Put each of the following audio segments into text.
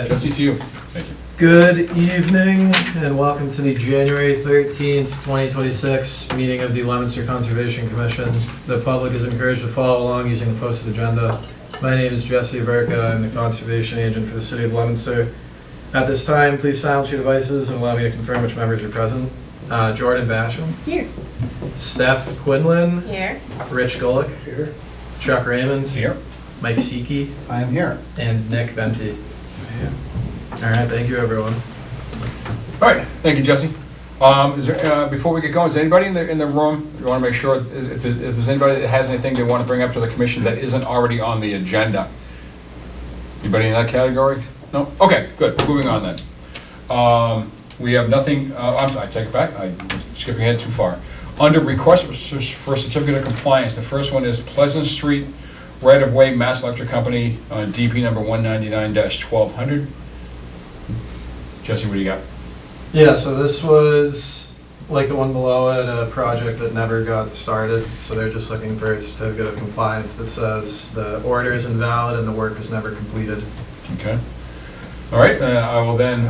Jesse, to you. Thank you. Good evening and welcome to the January 13th, 2026 meeting of the Leominster Conservation Commission. The public is encouraged to follow along using the posted agenda. My name is Jesse Verka. I'm the conservation agent for the city of Leominster. At this time, please silence your devices and allow me to confirm which members are present. Jordan Basham. Here. Steph Quinlan. Here. Rich Golick. Here. Chuck Raymond. Here. Mike Seeke. I am here. And Nick Venti. All right, thank you, everyone. All right, thank you, Jesse. Is there, before we get going, is anybody in the room? You want to make sure if there's anybody that has anything they want to bring up to the commission that isn't already on the agenda. Anybody in that category? No? Okay, good. Moving on then. We have nothing. I take it back. I'm skipping ahead too far. Under request for certificate of compliance, the first one is Pleasant Street right-of-way, Mass Electric Company, DP number 199-1200. Jesse, what do you got? Yeah, so this was, like the one below it, a project that never got started. So they're just looking for a certificate of compliance that says the order is invalid and the work was never completed. Okay. All right, I will then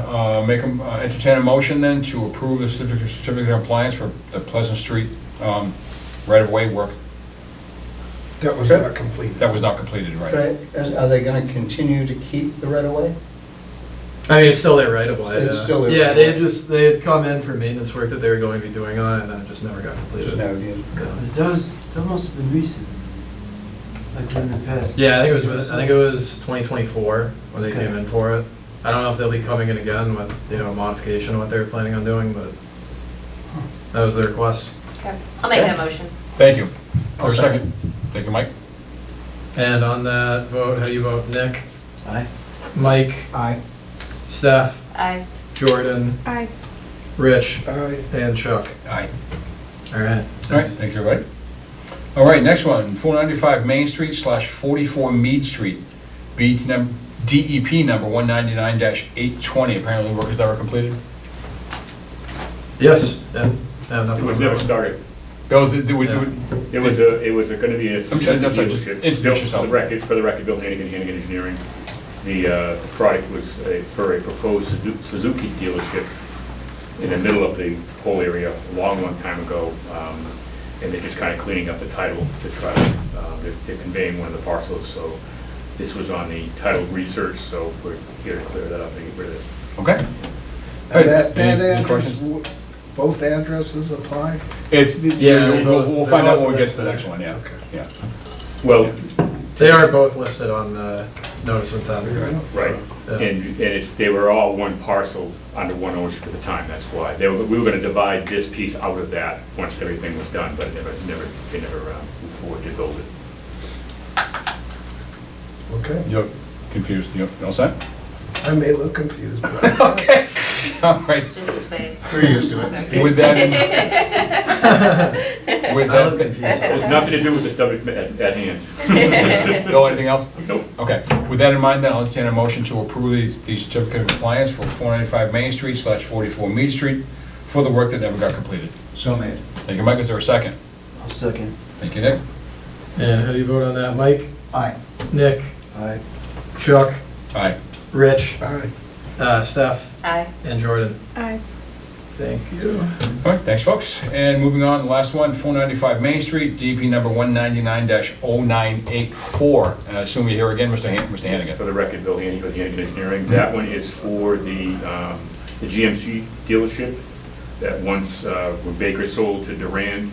entertain a motion then to approve the certificate of compliance for the Pleasant Street right-of-way work. That was not completed. That was not completed, right? Right, are they gonna continue to keep the right of way? I mean, it's still their right of way. It's still their Yeah, right they of way. they had come in for maintenance work that they were going to be doing on it, and then it just never got completed. Just never did. That must have been recent, like in the past. Yeah, I think it was 2024 when they Okay. came in for it. I don't know if they'll be coming in again with, a modification of what they were planning on doing, but that was the request. Okay, I'll make that motion. Thank you. I'll For a second. second. Thank you, Mike. And on that vote, how do you vote? Nick? Aye. Mike? Aye. Steph? Aye. Jordan? Aye. Rich? Aye. And Chuck? Aye. All right. All right, thank you, everybody. All right, next one, 495 Main Street / 44 Mead Street, DEP number 199-820. Apparently work is never completed. Yes. Yeah. It was never started. Bills, It was going to be a I'm sorry, just dealership. introduce Built yourself. For the record, Bill Hannigan Engineering. The product was for a proposed Suzuki dealership in the middle of the whole area a long time ago. And they're just kind of cleaning up the title to try to, they're conveying one of the parcels. So this was on the title research, so we're here to clear that up and get rid of it. Okay. And that Any address, questions? both addresses apply? It's, Yeah, we'll find out when we get to the next one, yeah. Okay. Yeah. Well, They are both listed on the notice of intent. right. Yeah. And they were all one parcel under one ownership at the time, that's why. We were gonna divide this piece out of that once everything was done, but they never moved forward to build it. Okay. You're confused, you all set? I may look confused, but Okay. All right. It's just his face. we're used to it. With that, with I look that, confused. It's nothing to do with the subject at hand. Bill, anything else? Nope. Okay, with that in mind, then I'll entertain a motion to approve the certificate of compliance for 495 Main Street / 44 Mead Street for the work that never got completed. So made. Thank you, Mike. Is there a second? I'll second. Thank you, Nick. And how do you vote on that? Mike? Aye. Nick? Aye. Chuck? Aye. Rich? Aye. Steph? Aye. And Jordan? Aye. Thank you. All right, thanks, folks. And moving on, the last one, 495 Main Street, DP number 199-0984. And I assume you're here again, Mr. Hannigan. For the record, Bill Hannigan with Hannigan Engineering. That one is for the GMC dealership that once when Baker sold to Duran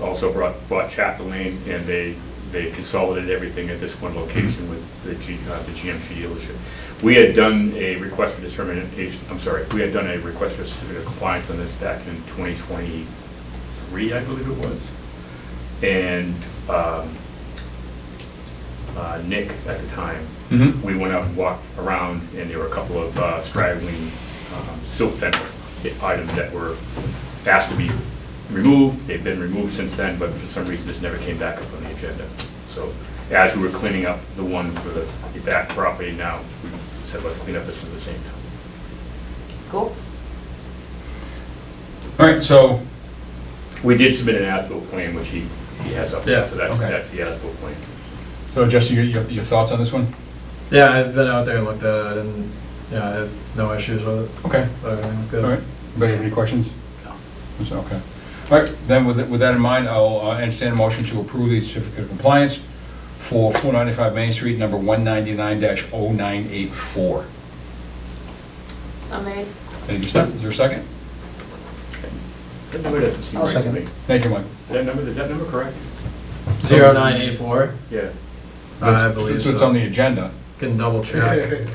also bought Chapter Lane, and they consolidated everything at this one location with the GMC dealership. We had done a request for determination, we had done a request for certificate of compliance on this back in 2023, I believe it was. And Nick at the time, we went out and walked around, and there were a couple of straggling silt fence items that were asked to be removed. They've been removed since then, but for some reason this never came back up on the agenda. So as we were cleaning up the one for the back property now, we said let's clean up this one at the same time. Cool. All right, so, We did submit an as-built plan, which he has up there, Yeah, so that's okay. the as-built plan. Jesse, your thoughts on this one? Yeah, I've been out there and looked at it, and, yeah, I have no issues with it. Okay, Everything looked all good. right. Anybody have any questions? No. Okay. All right, then with that in mind, I'll entertain a motion to approve the certificate of compliance for 495 Main Street, number 199-0984. So made. Thank you, Steph. Is there a second? That number doesn't seem I'll right to second me. it. Thank you, Mike. Is that number correct? 0984, Yeah. I believe So it's on so. the agenda. Can double check.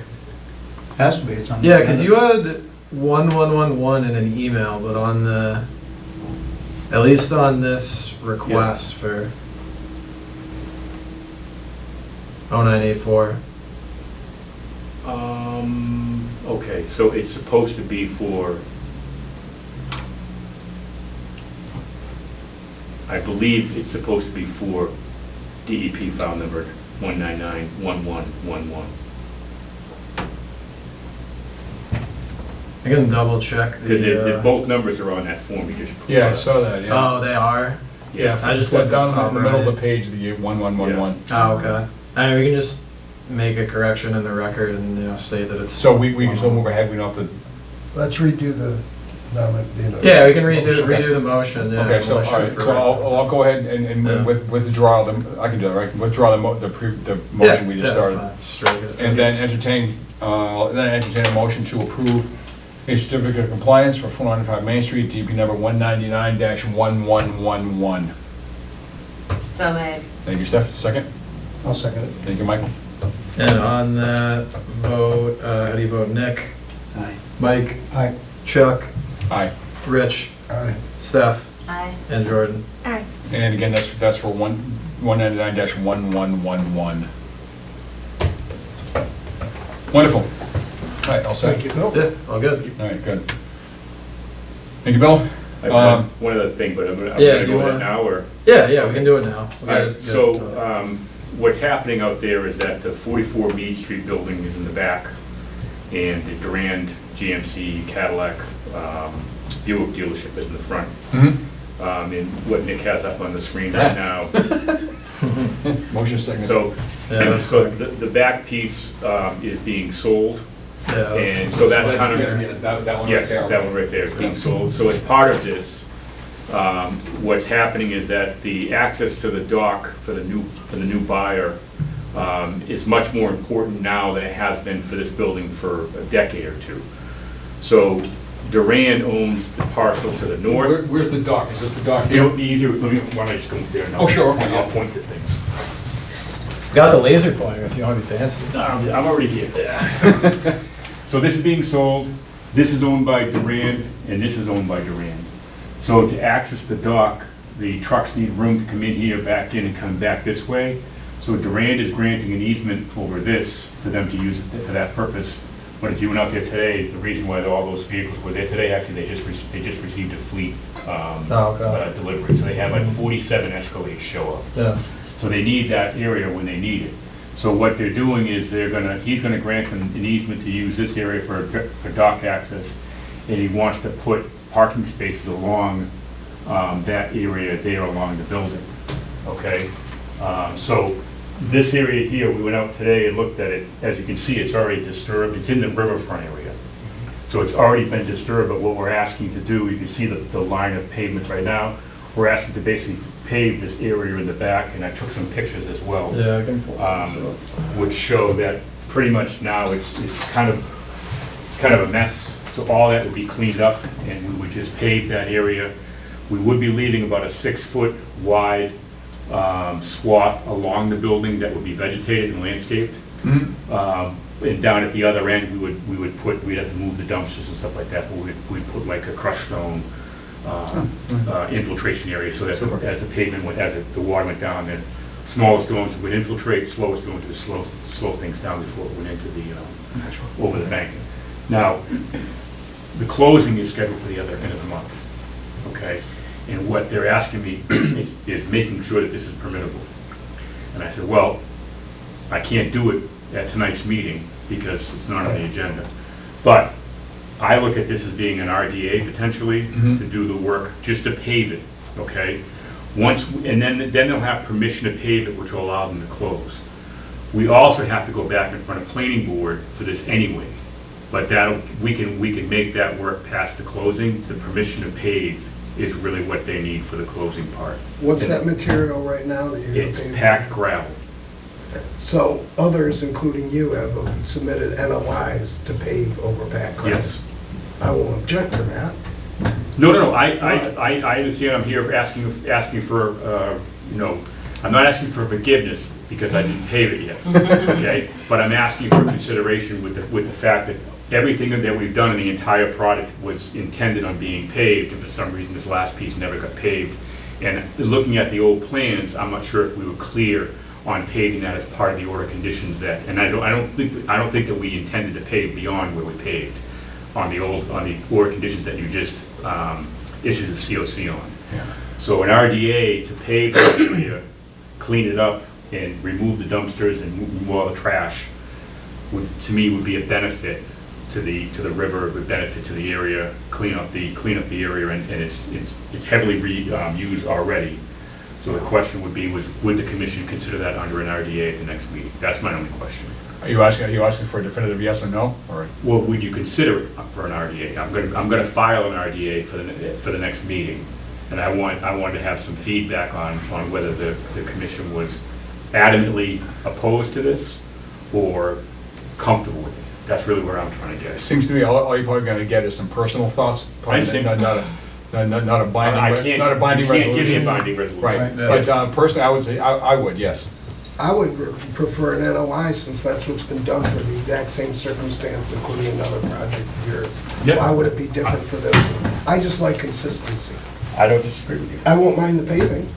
Has to be, it's on. the Yeah, because you agenda. had 1111 in an email, but on the, at least on this request for 0984. Okay, so it's supposed to be for, I believe it's supposed to be for DEP file number 1991111. I can double check Because the. both numbers are on that form you just. Yeah, I saw that, yeah. Oh, they are? Yeah. I just Got looked down at the top in the middle of the right. page, the 1111. Oh, okay. I mean, we can just make a correction in the record and, state that it's. So we can still move ahead, we don't have to, Let's redo the nomination. Yeah, we can redo the motion, yeah. okay, so, we'll all shoot right, for so it. I'll go ahead and Yeah. withdraw them, I can do that, right? Withdraw the motion we just Yeah, started. that's fine. Strike it. And then entertain a motion to approve a certificate of compliance for 495 Main Street, DP number 199-1111. So made. Thank you, Steph. Second? I'll second it. Thank you, Michael. And on that vote, how do you vote? Nick? Aye. Mike? Aye. Chuck? Aye. Rich? Aye. Steph? Aye. And Jordan? Aye. And again, that's for 199-1111. Wonderful. All right, all set. Thank you. Nope. Yeah, all good. All right, good. Thank you, Bill. I have one other thing, but I'm Yeah, gonna do go you with wanna- it now, or? Yeah, we can do it now. All We'll get right, it- so, get it. what's happening out there is that the 44 Mead Street building is in the back, and the Durand GMC Cadillac Buick dealership is in the front. Mhm. And what Nick has up on the screen right now. Motion second. So, Yeah, that's so quick. the back piece is being sold, Yeah, and so that's kind of. That one right Yes, there. that one right there is being sold. So as part of this, what's happening is that the access to the dock for the new buyer is much more important now than it has been for this building for a decade or two. So Durand owns the parcel to the north. Where's the dock? Is this the dock You here? know, easier, why don't I just go there now? Oh, sure, okay, I'll yeah. point at things. Got the laser pointer if you want to be fancy. No, I'm already here. So this is being sold, this is owned by Durand, and this is owned by Durand. So to access the dock, the trucks need room to come in here, back in, and come back this way. So Durand is granting an easement over this for them to use it for that purpose. But if you went out there today, the reason why all those vehicles were there today, actually, they just received a fleet okay. delivery. So they had like 47 Escalades show up. Yeah. So they need that area when they need it. So what they're doing is he's gonna grant them an easement to use this area for dock access, and he wants to put parking spaces along that area there along the building, okay? So this area here, we went out today and looked at it. As you can see, it's already disturbed. It's in the riverfront area. So it's already been disturbed, but what we're asking to do, you can see the line of pavement right now. We're asking to basically pave this area in the back, and I took some pictures as well. Yeah, I can pull Would show that pretty much now it's kind of a mess. So all that would be cleaned up, and we would just pave that area. We would be leaving about a 6-foot wide swath along the building that would be vegetated and landscaped. Mhm. And down at the other end, we'd have to move the dumpsters and stuff like that, but we'd put like a crushed stone infiltration area, so that as the pavement went, the water went down, the smaller stones would infiltrate, slower stones would slow things down before it went into the, over the bank. Now, the closing is scheduled for the other end of the month, okay? And what they're asking me is making sure that this is permittable. And I said, well, I can't do it at tonight's meeting because it's not on the agenda. But I look at this as being an RDA potentially Mhm. to do the work, just to pave it, okay? And then they'll have permission to pave it, which will allow them to close. We also have to go back in front of planning board for this anyway. But that, we can make that work past the closing. The permission to pave is really what they need for the closing part. What's that material right now that you're gonna It's pay? packed gravel. So others, including you, have submitted NOIs to pave over packed gravel. Yes. I won't object to that. No, I understand. I'm here for asking for, I'm not asking for forgiveness because I didn't pave it yet, okay? But I'm asking for consideration with the fact that everything that we've done in the entire product was intended on being paved, and for some reason, this last piece never got paved. And looking at the old plans, I'm not sure if we were clear on paving that as part of the order conditions that, and I don't think that we intended to pave beyond where we paved on the order conditions that you just issued the COC on. Yeah. So an RDA to pave the area, clean it up, and remove the dumpsters and move all the trash, to me, would be a benefit to the river, would benefit to the area, clean up the area, and it's heavily used already. So the question would be, would the commission consider that under an RDA at the next meeting? That's my only question. Are you asking for a definitive yes or no, or? Well, would you consider it for an RDA? I'm gonna file an RDA for the next meeting, and I wanted to have some feedback on whether the commission was adamantly opposed to this or comfortable with it. That's really where I'm trying to It get. seems to me all you're probably gonna get is some personal thoughts. I understand. Not a binding, I can't, not a binding you can't give me a resolution. binding resolution. Right, Right. but personally, I would say, I would, yes. I would prefer an NOI since that's what's been done for the exact same circumstance, including another project of yours. Yeah. Why would it be different for this one? I just like consistency. I don't disagree with you. I won't mind the paving.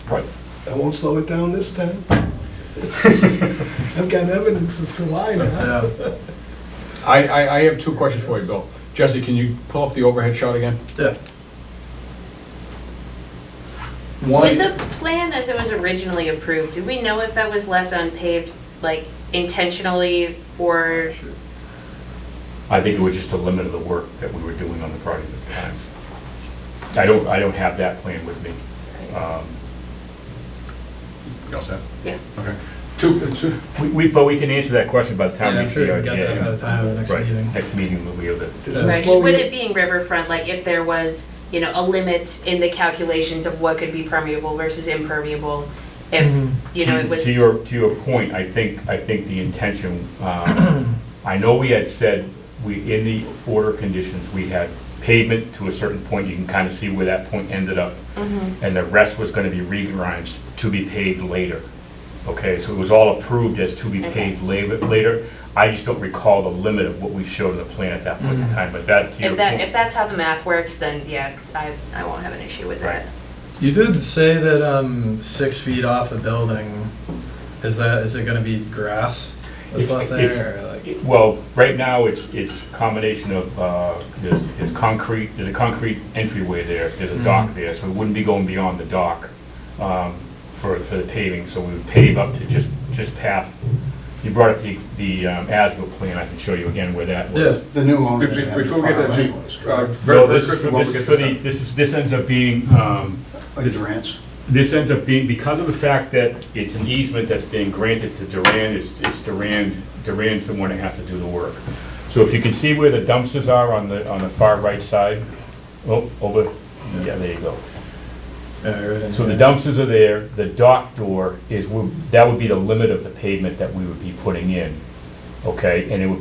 Right. I won't slow it down this time. I've got evidence as to why now. Yeah, I have two questions for you, Bill. Jesse, can you pull up the overhead shot again? yeah. With the plan as it was originally approved, do we know if that was left unpaved, like intentionally, or? I think it was just a limit of the work that we were doing on the project at the time. I don't have that plan with me. You all set? Yeah. Okay. But we can answer that question by the time Yeah, we I'm sure you can get get that by the time of the next Right, meeting. next meeting, we'll be able to. This is Right, slowly- with it being riverfront, like if there was, a limit in the calculations of what could be permeable versus impermeable, if, it was. To your point, I think the intention, I know we had said, in the order conditions, we had pavement to a certain point, you can kind of see where that point ended up, and the rest was gonna be regrind to be paved later. Okay, so it was all approved as to be paved later. I just don't recall the limit of what we showed in the plan at that point in time, but that, to your If point. that's how the math works, then yeah, I won't have an issue with Right. that. You did say that 6 feet off the building, is it gonna be grass that's left there? Or like? Well, right now, it's a combination of, there's a concrete entryway there, there's a dock there, so we wouldn't be going beyond the dock for the paving, so we would pave up to just past. You brought up the as-built plan, I can show you again where that was. Yeah. The new owner. Before didn't have we to get file to, anyways, correct? very, No, very this is quickly, for, while this we is get for the, this this ends up being, Like Durant's. this ends up being, because of the fact that it's an easement that's being granted to Duran, it's Duran's the one that has to do the work. So if you can see where the dumpsters are on the far right side, over, yeah, there you go. Yeah, right in So the there. dumpsters are there, the dock door that would be the limit of the pavement that we would be putting in, okay? And it would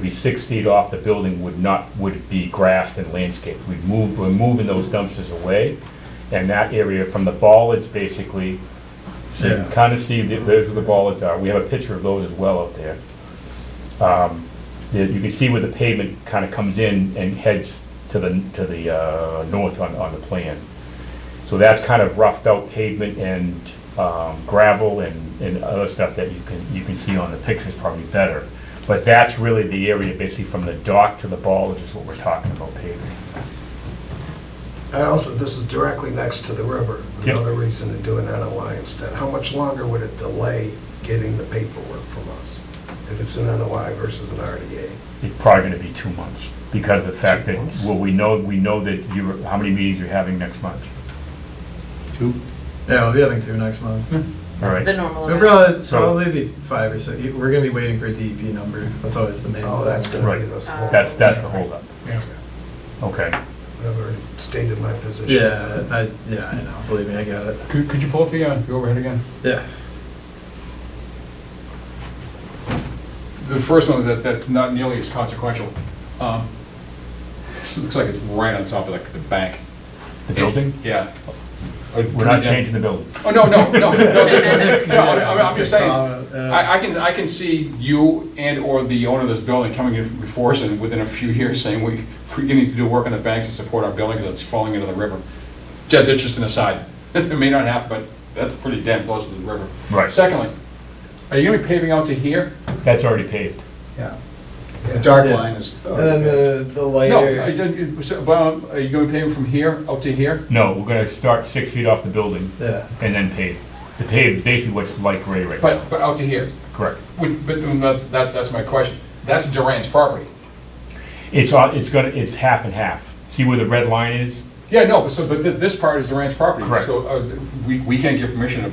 be 6 feet off the building, would be grassed and landscaped. We're moving those dumpsters away, and that area from the bollards, basically, so you can Yeah. kind of see, there's where the bollards are. We have a picture of those as well up there. You can see where the pavement kind of comes in and heads to the north on the plan. So that's kind of roughed out pavement and gravel and other stuff that you can see on the pictures probably better. But that's really the area basically from the dock to the bollards is what we're talking about paving. This is directly next to the river, Yep. another reason to do an NOI instead. How much longer would it delay getting the paperwork from us if it's an NOI versus an RDA? It's probably gonna be 2 months because of the fact 2 that, months? well, we know that how many meetings you're having next month? 2. Yeah, we'll be having 2 next month. All right. The normal It'll amount. probably be 5 or 6, we're gonna be waiting for a DEP number, that's always the main. Oh, that's thing. gonna be Right. the whole. That's the holdup. Yeah. Okay. I've already stated my position. Yeah, I know, believe me, I got it. Could you pull up the overhead again? Yeah. The first one, that's not nearly as consequential. This looks like it's right on top of the bank. The building? Yeah. We're not changing the building. Oh, no, I'm just saying, Yeah. I can see you and/or the owner of this building coming in before us and within a few years saying, we're beginning to do work on the bank to support our building because it's falling into the river. That's just an aside. It may not happen, but that's pretty damn close to the river. Right. Secondly, are you gonna be paving out to here? That's already paved. Yeah. The dark Yeah. line is. And then the No, lighter, are you gonna be paving from here out to here? No, we're gonna start 6 feet off the building yeah, and then pave. The pave, basically what's light gray right now. But out to here? Correct. That's my question. That's Duran's property. It's half and half. See where the red line is? Yeah, no, but this part is Duran's property. Correct. So we can't give permission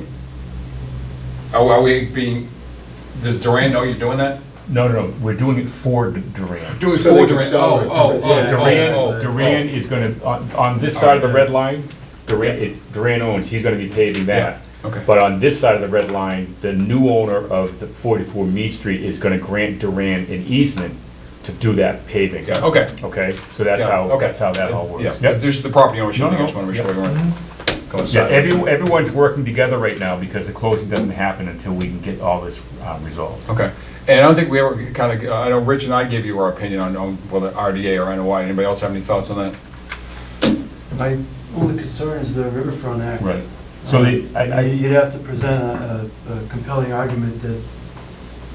to, are we being, does Duran know you're doing that? No, we're doing it for Duran. Doing it So for they can Duran, sell it. So Duran is gonna, on this side of the red line, Duran owns, he's gonna be paving that. Okay. But on this side of the red line, the new owner of the 44 Mead Street is gonna grant Duran an easement to do that paving. Yeah, okay. Okay, so that's Yeah, how, okay. that's how that all works. Yeah, Yep. this is the property ownership, No, I no, just wanna make sure we weren't going Yeah, side. everyone's working together right now because the closing doesn't happen until we can get all this resolved. Okay, and I don't think we ever kind of, I know Rich and I gave you our opinion on whether RDA or NOI. Anybody else have any thoughts on that? My only concern is the Riverfront Act. Right. So You'd have to present a compelling argument that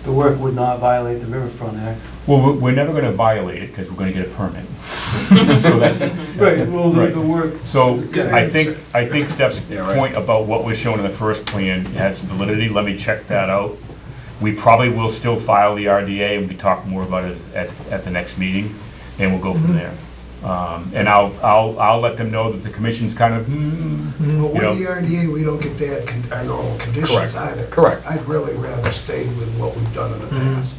the work would not violate the Riverfront Act. well, we're never gonna violate it because we're gonna get a permit. So that's. Right, well, Right. the work, So Good I answer. think Steph's Yeah, right. point about what was shown in the first plan has some validity. Let me check that out. We probably will still file the RDA and we talk more about it at the next meeting, and we'll go from there. And I'll let them know that the commission's kind of, But you know. with the RDA, we don't get to add our normal conditions Correct. either. Correct. I'd really rather stay with what we've done in the past.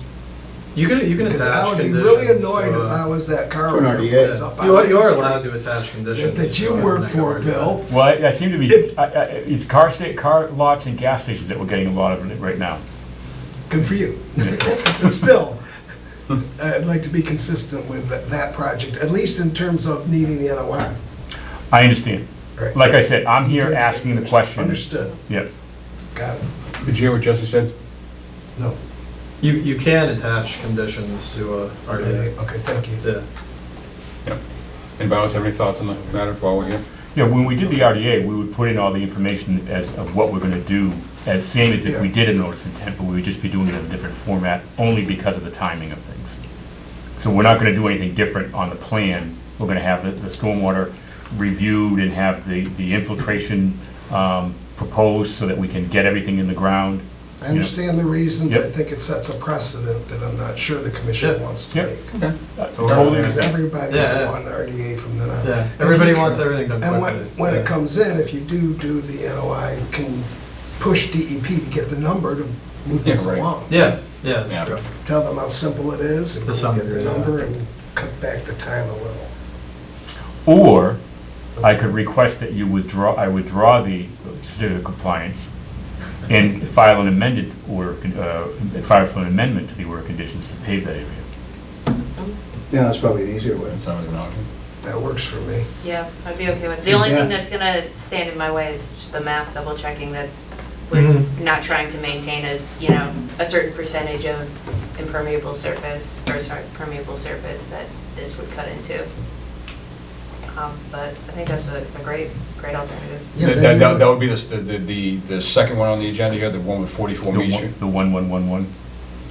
you can Because I attach would be conditions. really annoyed if I was that car To an owner who RDA. puts up on You are Main Street allowed to attach conditions. That you so I'm work not for, gonna argue Bill. Well, I seem to be, it's car lots and gas stations that we're getting a lot of it right now. Good for you. But still, I'd like to be consistent with that project, at least in terms of needing the NOI. I understand. Right. Like I said, I'm here Good, asking the question. Understood. Yep. Got it. Did you hear what Jesse said? No. You can attach conditions to a RDA. Okay, thank you. Yeah. Yeah. Anybody else have any thoughts on the matter while we're here? Yeah, when we did the RDA, we would put in all the information of what we're gonna do, as same as if we did a notice of intent, but we would just be doing it in a different format, only because of the timing of things. So we're not gonna do anything different on the plan. We're gonna have the stormwater reviewed and have the infiltration proposed so that we can get everything in the ground. I understand the reasons. I Yep. think it sets a precedent that I'm not sure the commission Yep. wants to Yep. make. Okay. Totally Because understand. everybody Yeah, yeah. would want an RDA from then on. Yeah, If everybody you wants can- everything done And quickly. when Yeah. it comes in, if you do the NOI, can push DEP to get the number to move this Yeah, right. along. Yeah, yeah, that's Yeah. true. Tell them how simple it is, and To some get the degree, yeah. number and cut back the time a little. Or I could request that I withdraw the certificate of compliance and file an amended order, file for an amendment to the order of conditions to pave that area. Yeah, that's probably an easier way. That's always an option. That works for me. Yeah, I'd be okay with it. The only thing Yeah. that's gonna stand in my way is just the math, double checking that Mhm. we're not trying to maintain a certain percentage of impermeable surface, permeable surface that this would cut into. But I think that's a great alternative. Yeah, That then you- that would be the second one on the agenda here, the one with 44 Mead Street? The 1111.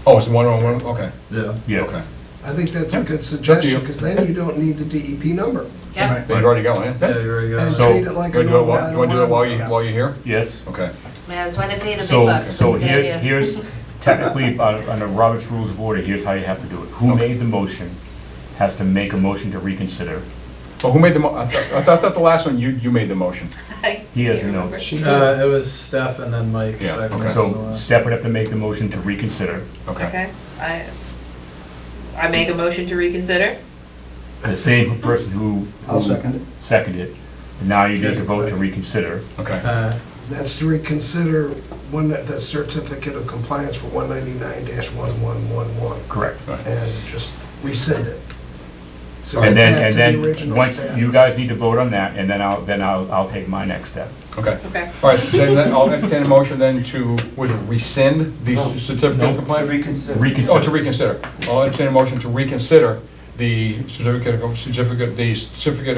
Oh, it's 101, okay. Yeah. Yeah. Okay. I think that's a Yeah. good you. suggestion, because then you don't need the DEP number. Yeah, But you've already got one, yeah? Yeah, you already got And it. So- treat it like You a want to do it normal while, you wanna do it while NOI. while you're here? Yes. Okay. yeah, that's why they pay the big So, bucks. so That's a good idea. here's, technically, under Robert's Rules of Order, here's how you have to do it. Who Okay. made the motion has to make a motion to reconsider, Well, who made the I thought the last one, you made the motion. He has the Can't notes. remember. It was Steph and then Mike Yeah, second. okay. So Steph would have to make the motion to reconsider. Okay. Okay, I make a motion to reconsider. The same person who. I'll second it. Seconded it. And now you need to vote to reconsider. Okay. That's to reconsider the certificate of compliance for 199-1111 Correct. and just rescind it. So And back then, to the and then, original once, status. you guys need to vote on that, and then I'll take my next step. Okay. Okay. All right, then I'll entertain a motion then to, was it rescind the No. certificate of No. compliance? Reconsider. Oh, to Reconsider. reconsider. I'll entertain a motion to reconsider the certificate of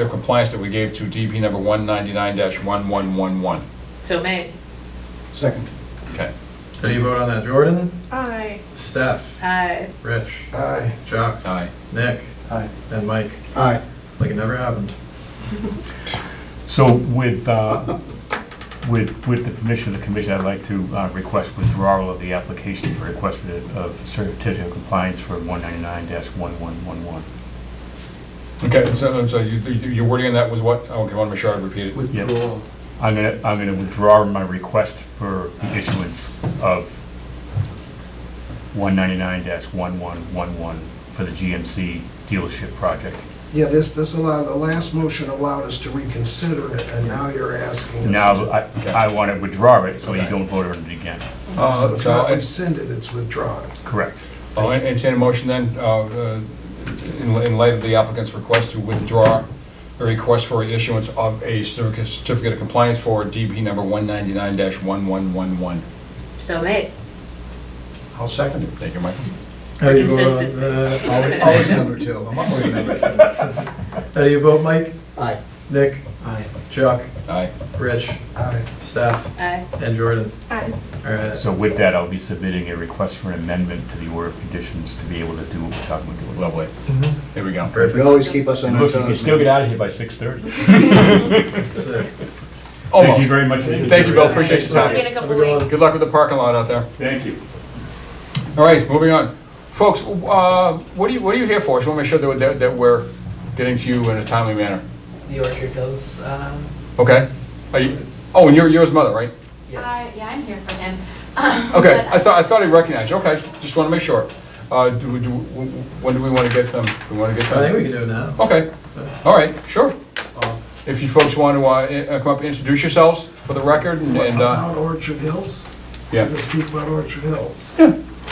compliance that we gave to DP number 199-1111. So made. Second. Okay. How do you vote on that? Jordan? Aye. Steph? Aye. Rich? Aye. Chuck? Aye. Nick? Aye. And Mike? Aye. Like it never happened. So with the permission of the commission, I'd like to request withdrawal of the application for request of certificate of compliance for 199-1111. Okay, so your wording on that was what? I want to make sure I repeat it. Withdrawal. I'm gonna withdraw my request for the issuance of 199-1111 for the GMC dealership project. Yeah, this allowed, the last motion allowed us to reconsider it, and now you're asking us. Now, to- I want to withdraw it, so you Okay. don't vote on it again. So it's So not I- rescinded, it's withdrawn. Correct. I'll entertain a motion then, in light of the applicant's request to withdraw a request for issuance of a certificate of compliance for DP number 199-1111. So made. I'll second it. Thank you, Mike. How do you vote on Consistency. Always number two. I'm always number two. How do you vote, Mike? Aye. Nick? Aye. Chuck? Aye. Rich? Aye. Steph? Aye. And Jordan? Aye. All right. So with that, I'll be submitting a request for an amendment to the order of conditions to be able to do what we're talking about doing. Lovely. Here we go. You Perfect. always keep us on And our look, toes. you can still get out of here by 6:30. Sick. Thank you very much for your Thank you, Bill. consideration. Appreciate your See you in time. a couple Have a good weeks. one. Good luck with the parking lot out there. Thank you. All right, moving on. Folks, what are you here for? I just want to make sure that we're getting to you in a timely manner. The Orchard Hills, Okay? Are you, oh, and you're his mother, right? yeah. Yeah, I'm here for him. Okay, But I thought he recognized you. Okay, just want to make sure. When do we want to get them? We want to get I think them? we can do it now. Okay, all right, sure. If you folks want to come up and introduce yourselves for the record and, About Orchard Hills? yeah. Let's speak about Orchard Hills.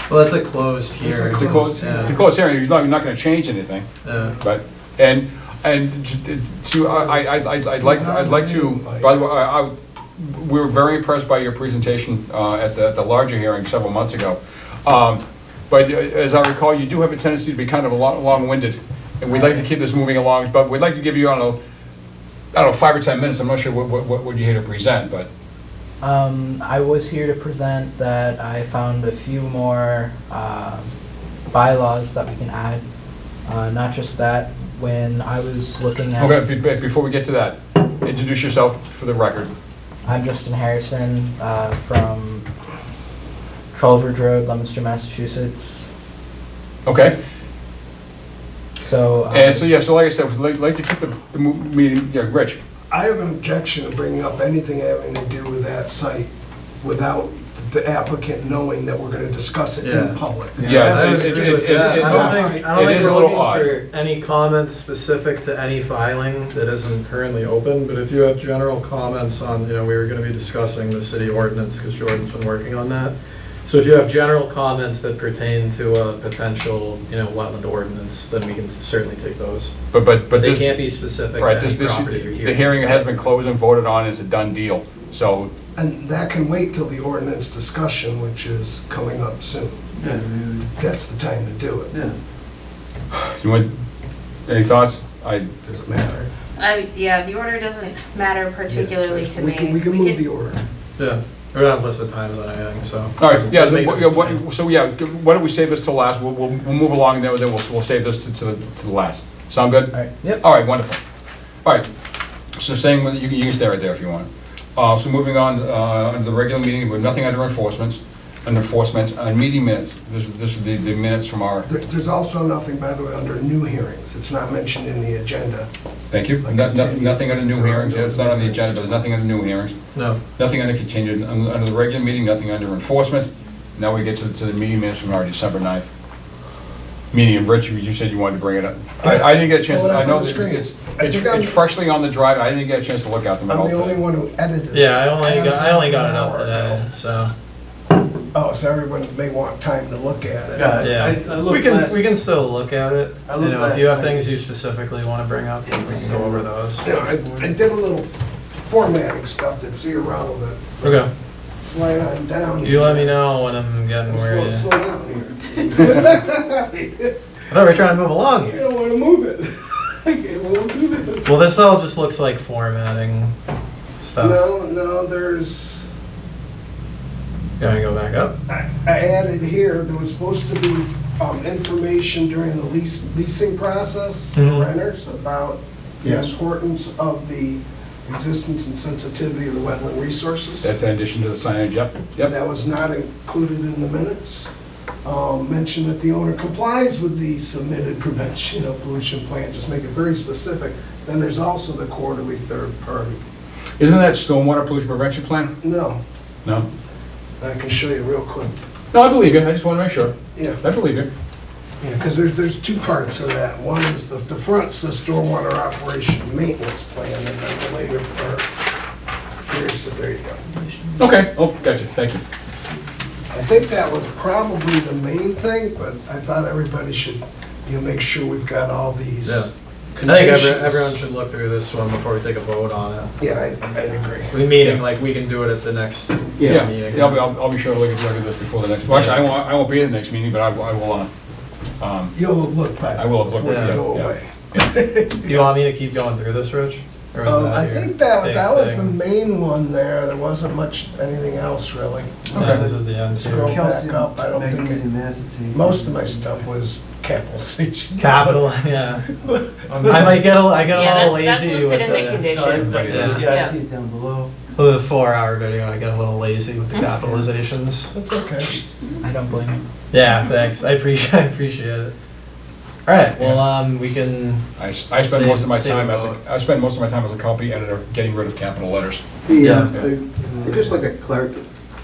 Well, that's a closed hearing. It's a closed hearing, you're not gonna change anything, Yeah. but, and to, I'd like to, by the way, we were very impressed by your presentation at the larger hearing several months ago. But as I recall, you do have a tendency to be kind of long-winded, and we'd like to keep this moving along, but we'd like to give you, I don't know, 5 or 10 minutes, I'm not sure what you're here to present, but, I was here to present that I found a few more bylaws that we can add. Not just that, when I was looking at, okay, before we get to that, introduce yourself for the record. I'm Justin Harrison from Trowbridge Road, Leominster, Massachusetts. Okay, So, and so, yeah, so like I said, we'd like to keep the meeting, yeah, Rich. I have an objection to bringing up anything having to do with that site without the applicant knowing that we're gonna discuss it Yeah. in public. Yeah, I it's- agree with that. I don't think it is a we're little looking odd. for any comments specific to any filing that isn't currently open, but if you have general comments on, we were gonna be discussing the city ordinance, because Jordan's been working on that. So if you have general comments that pertain to a potential, wetland ordinance, then we can certainly take those. But But they this, can't be specific to right, any this, property you're hearing. the hearing has been closed and voted on, it's a done deal, so, And that can wait till the ordinance discussion, which is coming up soon. Yeah, That's the time to do it. yeah. you want, any thoughts? Does it matter? Yeah, the order doesn't matter particularly Yeah, to we me. can- We can move the order. Yeah, we're not listed time than anything, so. All right, yeah, Doesn't make why don't we save this till last, we'll move along, and then we'll save this to the last. Sound good? all right, yep. All right, wonderful. All right, so saying, you can stay right there if you want. So moving on, the regular meeting, we have nothing under enforcements. Under enforcement, meeting minutes, this is the minutes from our, There's also nothing, by the way, under new hearings. It's not mentioned in the agenda. thank you. Nothing under new hearings, it's not on the agenda, but there's nothing under new hearings. No. Nothing under continued, under the regular meeting, nothing under enforcement. Now we get to the meeting minutes from our December 9th meeting. And Rich, you said you wanted to bring it up. I didn't get a chance, Pull it up I know on the that screen. it's I think I'm- freshly on the drive, I didn't get a chance to look at them at all I'm the only today. one who edited. Yeah, I only got it an out hour today, ago. so, Oh, so everyone may want time to look at it. Yeah, yeah. I looked We can, last- we can still look at it. I You looked know, if you last have night. things you specifically want to bring up, we can go over those. You know, I did a little formatting stuff that's irrelevant. Okay. Slide on down. You let me know when I'm getting where Slow you. down here. I thought we were trying to move along You here. don't want to move it. Okay, we'll do this. Well, this all just looks like formatting stuff. No, there's, Gotta go back up. I added here, there was supposed to be information during the leasing process for Mhm. renters about the Yes. importance of the existence and sensitivity of the wetland resources. That's in addition to the signage, yep. That was not included in the minutes. Mention that the owner complies with the submitted prevention of pollution plan, just make it very specific. Then there's also the quarterly third party. Isn't that stormwater pollution prevention plan? No, No? I can show you real quick. No, I believe you, I just want to make sure. Yeah, I believe you. yeah, because there's two parts of that. One is the front says stormwater operation and maintenance plan, and then the later part. There you go. Okay, oh, gotcha, thank you. I think that was probably the main thing, but I thought everybody should, make sure we've got all these Yeah. I think conditions. everyone should look through this one before we take a vote on it. Yeah, I'd agree. We meaning, like, we can do it at the next Yeah, meeting. I'll be sure to look at this before the next, well, actually, I won't be at the next meeting, but I will, You'll have looked by I will have looked, before you yeah, go yeah. away. Do you want me to keep going through this, Rich? Or was that I your think that big was the thing? main one there. There wasn't much, anything else really. Yeah, this is the end Scroll here. back up. I don't think Magnesium acetate. most of my stuff was capitalization. Capital, yeah. I get a Yeah, little that's lazy listed with in the the, No, conditions. I see it down below. with the 4-hour video, I get a little lazy with the capitalizations. That's okay. I don't blame you. Yeah, thanks. I appreciate it. All right, well, we can, I spend most of my Save time a as vote. I spend most of my time as a copy editor, getting rid of capital letters. Yeah. Just like a clerk.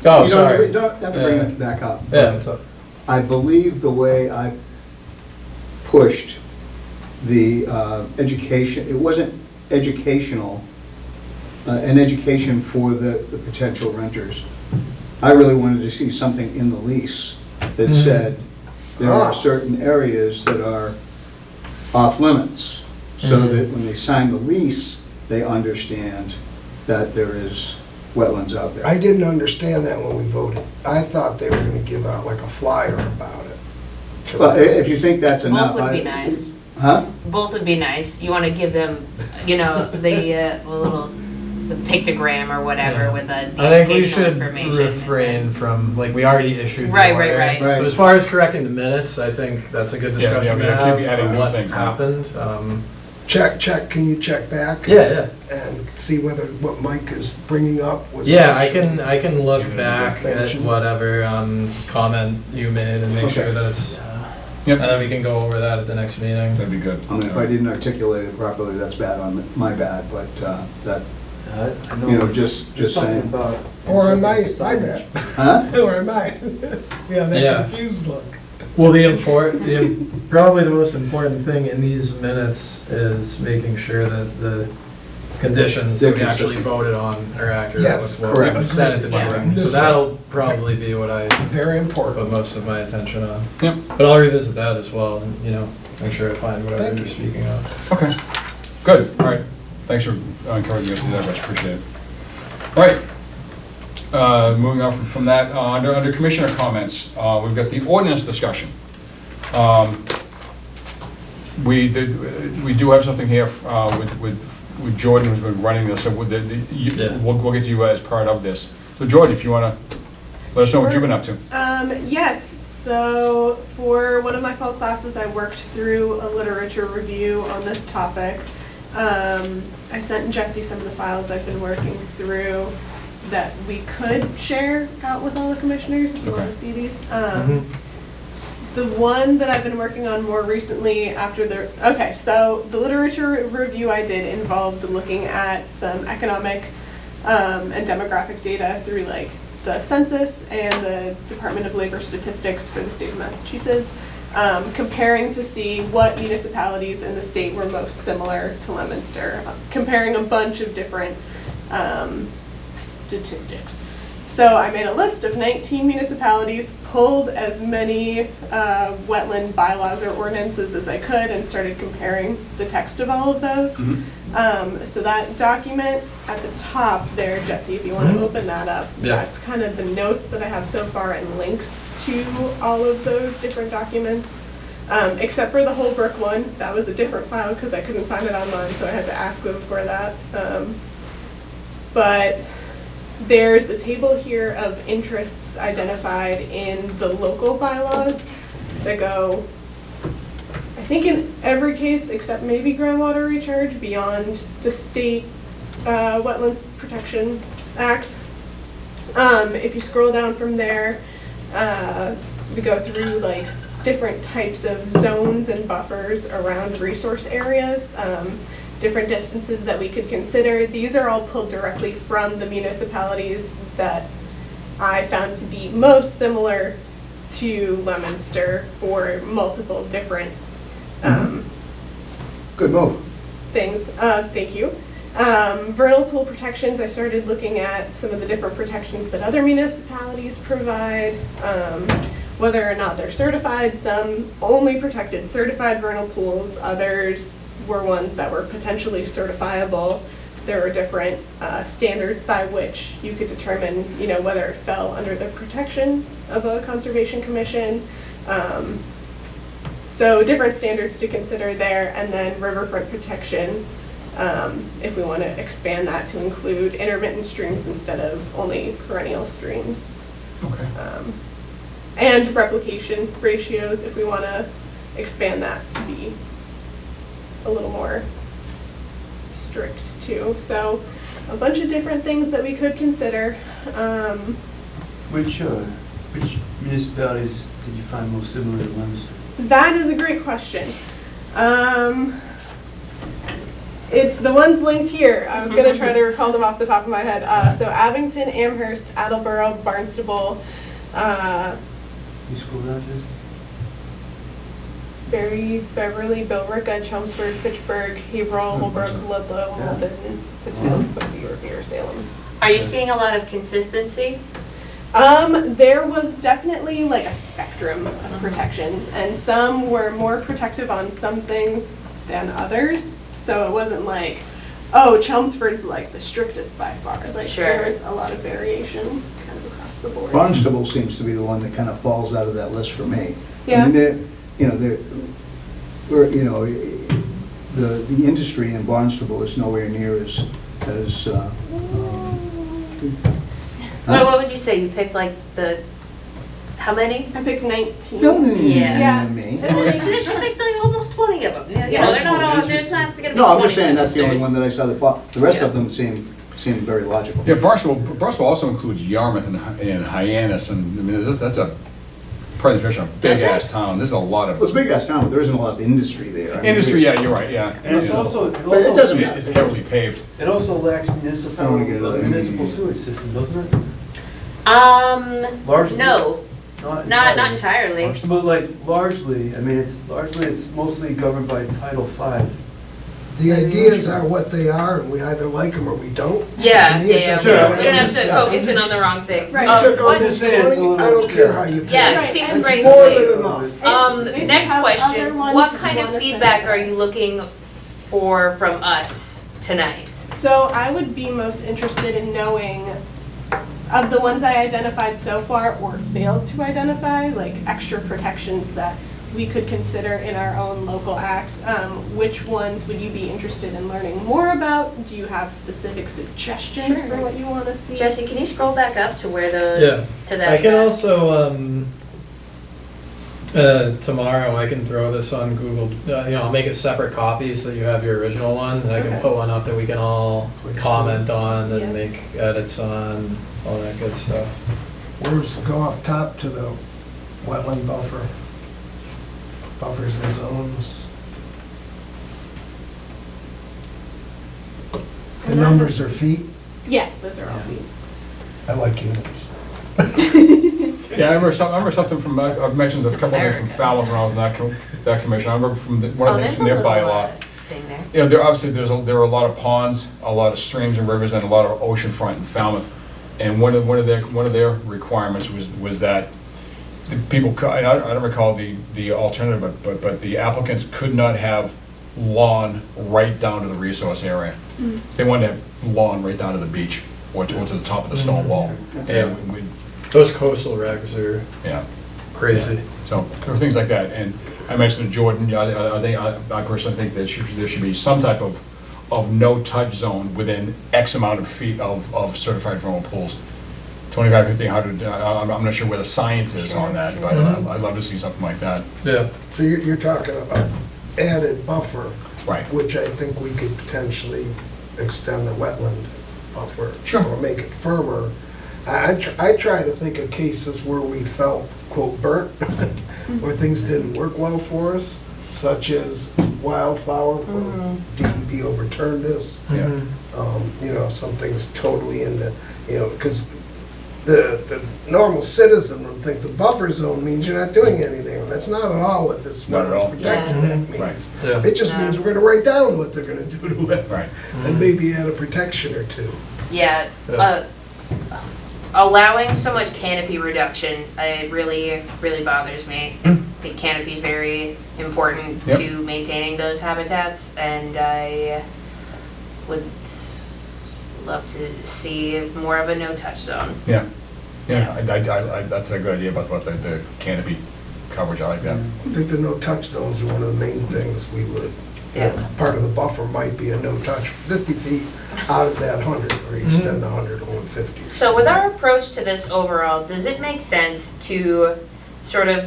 oh, You sorry. don't have to bring Yeah. it back up. Yeah, what's up? I believe the way I pushed the education, it wasn't educational, an education for the potential renters. I really wanted to see something in the lease that Mhm. said there Ah. are certain areas that are off limits, so Mhm. that when they sign the lease, they understand that there is wetlands out there. I didn't understand that when we voted. I thought they were gonna give out like a flyer about it. Well, if you think that's enough. Both would be I- nice. Huh? Both would be nice. You want to give them, the little, the pictogram or whatever Yeah. with the I think we educational should information. refrain from, like, we already issued the Right, order. right. Right. So as far as correcting the minutes, I think that's a good Yeah, discussion yeah, to yeah, keep have adding of new what things, huh? happened. Check, can you check back? Yeah, And see whether what Mike is bringing up was. yeah, I actually- can look back at Mention. whatever comment you made and make Okay. sure that it's, Yep, and then we can go over that at the next meeting. that'd be good. If I didn't articulate it properly, that's bad on my bad, but that, I know. you know, just There's something saying. about. Or am I bad? Huh? Or am I? Yeah, that Yeah. confused look. Well, probably the most important thing in these minutes is making sure that the conditions that we They're actually consistent. voted on are accurate Yes, with what correct. was said at the Yeah. meeting. So This- that'll probably be what I Very put important. most of my attention on. Yep. But I'll revisit that as well, and, make sure I find whatever Thank you're you. speaking of. Okay, good, all right. Thanks for encouraging us to do that, Rich, appreciate it. All right, moving on from that, under commissioner comments, we've got the ordinance discussion. We do have something here with Jordan, who's been running this, so Yeah. we'll get to you as part of this. So Jordan, if you want to let us know what you've been up to. Yes, so for one of my fall classes, I worked through a literature review on this topic. I sent Jesse some of the files I've been working through. that we could share out with all the commissioners if you want Okay. to see these. The one that I've been working on more recently after so the literature review I did involved looking at some economic and demographic data through like the census and the Department of Labor Statistics for the state of Massachusetts, comparing to see what municipalities in the state were most similar to Leominster, comparing a bunch of different statistics. So I made a list of 19 municipalities, pulled as many wetland bylaws or ordinances as I could, and started comparing the text of all of those. So that document at the top there, Jesse, if you want to open that up, Yeah. that's kind of the notes that I have so far and links to all of those different documents. Except for the Holbrook one, that was a different file because I couldn't find it online, so I had to ask them for that. But there's a table here of interests identified in the local bylaws that go, I think in every case except maybe groundwater recharge, beyond the state Wetlands Protection Act. If you scroll down from there, we go through like different types of zones and buffers around resource areas. Different distances that we could consider. These are all pulled directly from the municipalities that I found to be most similar to Leominster for multiple different Good move. things. Thank you. Vernal pool protections, I started looking at some of the different protections that other municipalities provide, whether or not they're certified. Some only protected certified vernal pools, others were ones that were potentially certifiable. There were different standards by which you could determine, whether it fell under the protection of a conservation commission. So different standards to consider there, and then riverfront protection, if we want to expand that to include intermittent streams instead of only perennial streams. Okay. And replication ratios, if we want to expand that to be a little more strict too. So a bunch of different things that we could consider. Which municipalities did you find most similar to Leominster? That is a great question. It's the ones linked here. I was going to try to recall them off the top of my head. So Abington, Amherst, Attleboro, Barnstable, You scroll down, Jesse? Berry, Beverly, Billerica, Chelmsford, Fitchburg, Haverhill, Holbrook, Ludlow, Yeah. Malden, Pittsfield, Quincy, Revere, Salem. Are you seeing a lot of consistency? There was definitely like a spectrum of protections, and some were more protective on some things than others. So it wasn't like, oh, Chelmsford's like the strictest by far. Like Sure. there was a lot of variation kind of across the board. Barnstable seems to be the one that kind of falls out of that list for me. Yeah. I mean, the industry in Barnstable is nowhere near as What would you say? You picked like how many? I picked 19. Yeah. me. They should make like almost 20 of them. They're not all, there's not gonna be No, I'm 20 just saying that's the only There's- one that I saw that fought. The rest of them seem very logical. Yeah, Barnstable also includes Yarmouth and Hyannis, and I mean, that's a, part of the tradition, a big-ass town. There's a lot Well, it's of a big ass town, but there isn't a lot of industry there. I mean, industry, yeah, you're right, yeah. And it's also, But it doesn't matter. It's heavily paved. it also lacks I don't municipal, wanna get into that. municipal sewage system, doesn't it? Largely. No, not entirely. But like largely, I mean, it's mostly governed by Title V. The ideas are what they are, and we either like them or we don't. So Yeah, to me, it yeah, doesn't Sure. we matter. don't have to Yeah. focus in on the wrong things. Right. You took What- on this Just saying, it's a 20, little- I don't care yeah. how you pay. Yeah, Right, it seems and great It's more to me. than enough. If you Next have other question, ones what you kind of wanna send feedback out. are you looking for from us tonight? So I would be most interested in knowing, of the ones I identified so far or failed to identify, like extra protections that we could consider in our own local act, which ones would you be interested in learning more about? Do you have specific suggestions Sure. for what you want to see? Jesse, can you scroll back up to where Yeah. those, to that? I can also Tomorrow I can throw this on Google, I'll make a separate copy so you have your original one, and I can Okay. put one up that we can all Please do. comment on and Yes. make edits on, all that good stuff. Where's, go up top to the wetland buffer, buffers and zones. The numbers are feet, Yes, those are all feet. I like units. Yeah, I remember something from, I've mentioned a couple of things from America. Falmouth when I was in that commission. I remember from one of the things from their bylaw. Thing there. You know, there are a lot of ponds, a lot of streams and rivers, and a lot of ocean front in Falmouth. And one of their requirements was that the people, I don't recall the alternative, but the applicants could not have lawn right down to the resource area. They wanted to have lawn right down to the beach or to the top of the stone wall. And Those coastal regs are yeah. crazy. So there were things like that, and I mentioned to Jordan, I personally think that there should be some type of no-touch zone within X amount of feet of certified vernal pools. 25, 50, 100, I'm not sure where the science is on that, but I'd love to see something like that. Yeah. So you're talking about added buffer, Right. which I think we could potentially extend the wetland buffer. Sure. Or make it firmer. I try to think of cases where we felt, quote, burnt, where things didn't work well for us, such as Wildflower, where DEP overturned us. Yeah. Some things totally in the, because the normal citizen would think the buffer zone means you're not doing anything, and that's not at all what this Not at all. wetlands protection Yeah. act Right. means. Yeah. It just means we're gonna write down what they're gonna do to it. Right. And maybe add a protection or two. Yeah, Yeah. allowing so much canopy reduction, it really bothers me. I think canopy is very important Yep. to maintaining those habitats, and I would love to see more of a no-touch zone. Yeah, that's a good idea about what the canopy coverage, I like that. I think the no-touch zones are one of the main things we would, Yeah. part of the buffer might be a no-touch, 50 feet out of that 100, or extend the 100 to 150. So with our approach to this overall, does it make sense to sort of,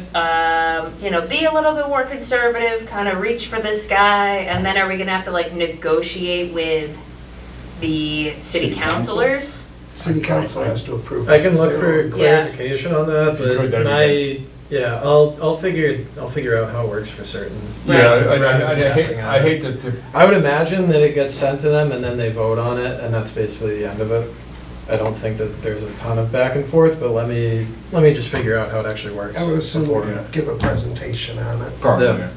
be a little bit more conservative, kind of reach for the sky, and then are we gonna have to like negotiate with the city councilors? City council has to approve. I can look It's for their own- clarification on that, If you could, but that'd be I'll figure out how it works for certain. Right. Yeah, rather than guessing I at it. hate to, I would imagine that it gets sent to them and then they vote on it, and that's basically the end of it. I don't think that there's a ton of back and forth, but let me just figure out how it actually works. I would assume before- we're gonna give a presentation on it. probably, Yeah. yeah.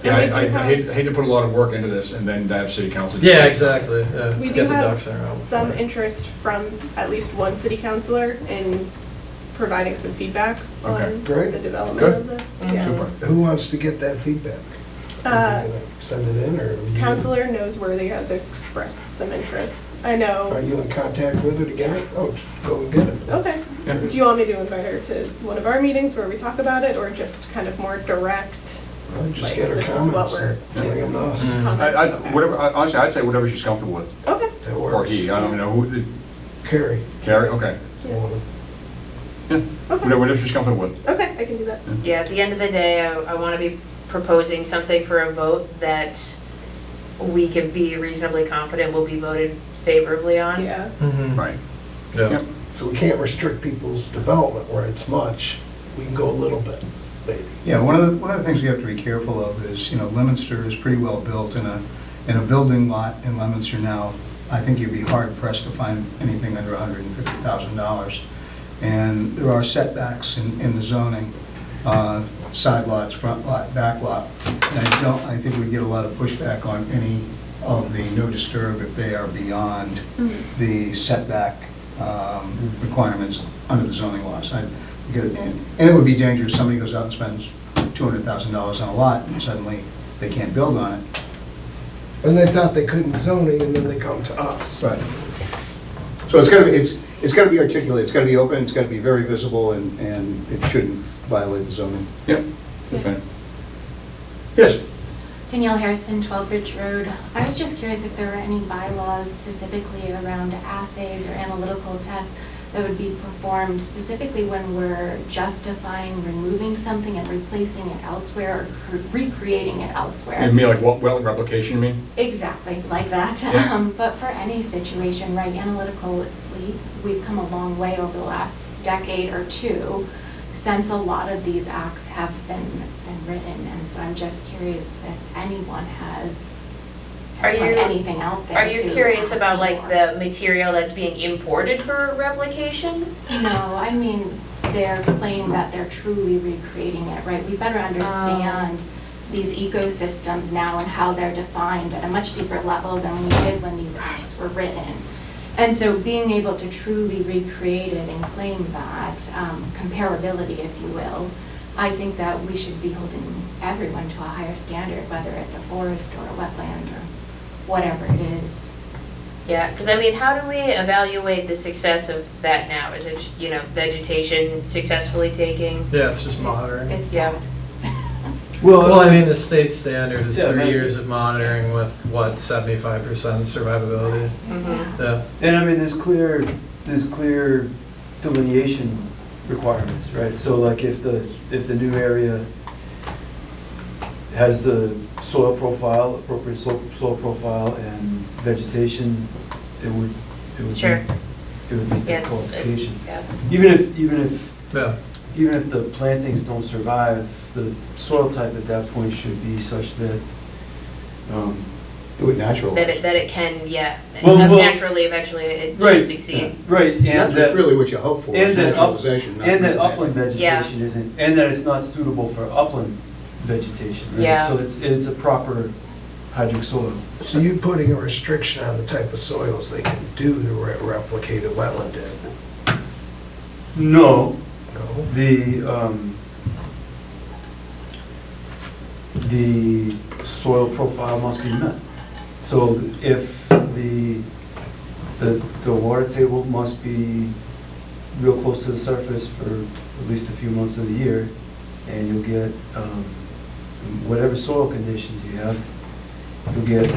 And we Yeah, do I hate to put a lot of work into this and then to have city council. Yeah, exactly. Yeah, We do get the have ducks in a row. some interest from at least one city councilor in providing some feedback Okay, on great. the development Good. of this. Mhm. Yeah. Super. Who wants to get that feedback? Are Uh, they gonna send it in, or? you- Councilor Noseworthy has expressed some interest. I know. Are you in contact with her to get it? Oh, go and get it. Okay. Yeah. Do you want me to invite her to one of our meetings where we talk about it, or just kind of more direct Well, Just Like, get her this is what comments we're and bring them to us. comments? Whatever, honestly, I'd say whatever she's comfortable with, Okay. That or works. he, I don't know who, Carrie. Carrie, okay. is the woman. Yeah, Okay. whatever she's comfortable with. Okay, I can do that. Yeah, at the end of the day, I want to be proposing something for a vote that we can be reasonably confident will be voted favorably on. Yeah. Mhm. Right. Yeah. Yep. So we can't restrict people's development where it's much. We can go a little bit, maybe. Yeah, one of the things we have to be careful of is, Leominster is pretty well built in a building lot in Leominster now. I think you'd be hard pressed to find anything under $150,000. And there are setbacks in the zoning, side lots, front lot, back lot. And I think we'd get a lot of pushback on any of the no disturb if they are beyond the setback requirements under the zoning laws. And it would be dangerous, somebody goes out and spends $200,000 on a lot and suddenly they can't build on it. And they thought they couldn't zoning, and then they come to us. Right. So it's gotta be articulate, it's gotta be open, it's gotta be very visible, and it shouldn't violate the zoning. Yep, that's fine. Yes, Danielle Harrison, 12 Ridge Road. I was just curious if there were any bylaws specifically around assays or analytical tests that would be performed specifically when we're justifying removing something and replacing it elsewhere or recreating it elsewhere. You mean like wetland replication, you mean? Exactly, like that. Yeah. But for any situation, right, analytically, we've come a long way over the last decade or two since a lot of these acts have been written. And so I'm just curious if anyone has Are put you- anything out there. Are you to curious ask about me like more. the material that's being imported for replication? No, I mean, their claim that they're truly recreating it, right? We better understand these ecosystems now and how they're defined at a much deeper level than we did when these acts were written. And so being able to truly recreate it and claim that comparability, if you will, I think that we should be holding everyone to a higher standard, whether it's a forest or a wetland or whatever it is. Yeah, because I mean, how do we evaluate the success of that now? Is it, vegetation successfully taking? Yeah, it's just monitoring. It's Yeah. sad. Well, I mean, the state standard is Yeah, 3 that's- years of monitoring with, what, 75% survivability? Mhm. Yeah. And I mean, there's clear delineation requirements, right? So like if the new area has the soil profile, appropriate soil profile and vegetation, it would Sure. it would meet the Yes. qualifications. Yeah. Yeah. Even if the plantings don't survive, the soil type at that point should be such that, Do it naturally. That it can, Well, naturally, eventually, it should succeed. right, and That's that, really what you hope for, and is that up- naturalization. not and that replanting. upland vegetation isn't, and that it's not suitable for upland vegetation, right? Yeah. So it's a proper hydric soil. So you putting a restriction on the type of soils they can do the replicated wetland in? No, No? the soil profile must be met. So if the water table must be real close to the surface for at least a few months of the year, and you'll get, whatever soil conditions you have, you'll get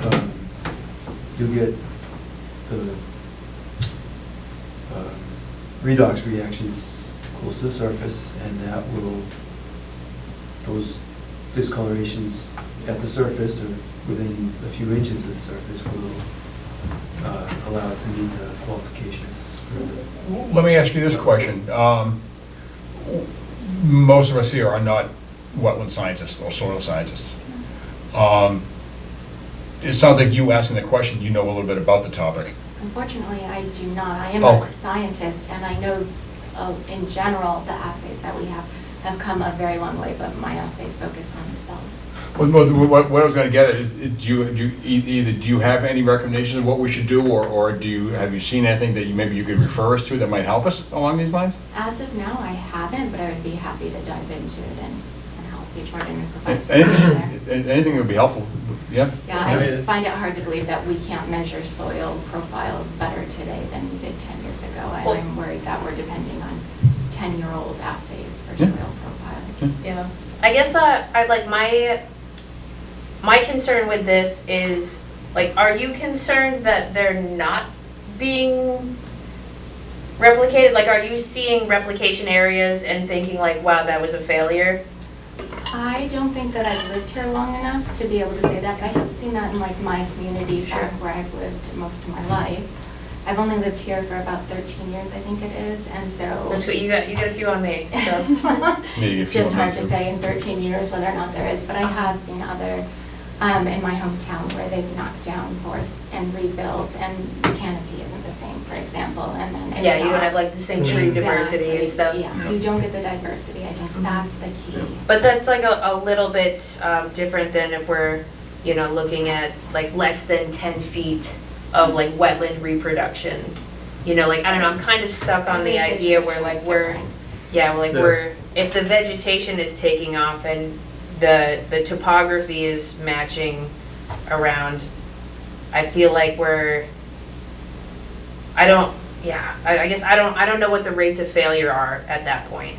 the redox reactions close to the surface, and that will, those discolorations at the surface or within a few inches of the surface will allow it to meet the qualifications for the. Let me ask you this question. Most of us here are not wetland scientists or soil scientists. It sounds like you asking the question, you know a little bit about the topic. Unfortunately, I do not. I am Okay. a scientist, and I know, in general, the assays that we have come a very long way, but my assays focus on the cells. What I was gonna get at is, do you have any recommendations of what we should do, or have you seen anything that maybe you could refer us to that might help us along these lines? As of now, I haven't, but I would be happy to dive into it and help you, Jordan, and provide some there. Anything that would be helpful, yeah? Yeah, I just find it hard to believe that we can't measure soil profiles better today than we did 10 years ago. And Well- I'm worried that we're depending on 10-year-old assays for Yeah. soil profiles. Yeah, I guess I like my concern with this is, like, are you concerned that they're not being replicated? Like, are you seeing replication areas and thinking like, wow, that was a failure? I don't think that I've lived here long enough to be able to say that, but I have seen that in like my community back where I've lived most of my life. I've only lived here for about 13 years, I think it is, and so. That's good, you got a few on me, so. It's just hard to say in 13 years whether or not there is, but I have seen other, in my hometown where they've knocked down forests and rebuilt, and the canopy isn't the same, for example, and then it's Yeah, you don't not- have like the same tree diversity and stuff. Exactly, yeah, you don't get the diversity, I think that's the key. But that's like a little bit different than if we're, looking at like less than 10 feet of like wetland reproduction. Like, I don't know, I'm kind of stuck on the Every idea where situation like is we're, different. yeah, like Yeah. we're, if the vegetation is taking off and the topography is matching around, I feel like I guess I don't know what the rates of failure are at that point.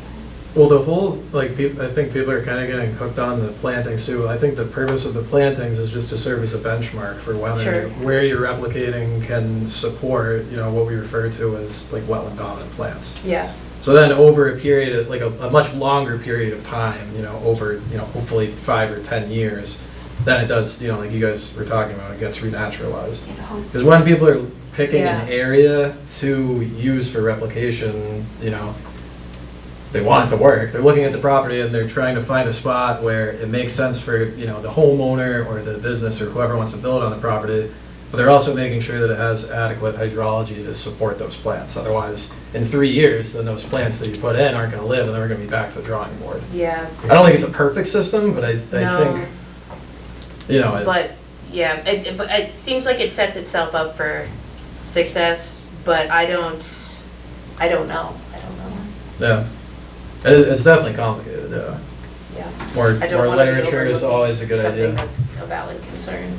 Well, the whole, like, I think people are kind of getting hooked on the plantings too. I think the purpose of the plantings is just to serve as a benchmark for Sure. where you're replicating can support, what we refer to as like wetland dominant plants. Yeah, So then over a period of, like a much longer period of time, over, hopefully 5 or 10 years, then it does, like you guys were talking about, it gets renaturalized. Because when people are picking an Yeah. area to use for replication, they want it to work. They're looking at the property and they're trying to find a spot where it makes sense for, the homeowner or the business or whoever wants to build on the property. But they're also making sure that it has adequate hydrology to support those plants. Otherwise, in 3 years, then those plants that you put in aren't gonna live and then we're gonna be back to the drawing board. yeah. I don't think it's a perfect system, but I No. think, But, yeah, but it seems like it sets itself up for success, but I don't know. yeah. It's definitely complicated, yeah. Yeah. More I don't more wanna be literature is overlooking always a good something idea. that's a valid concern.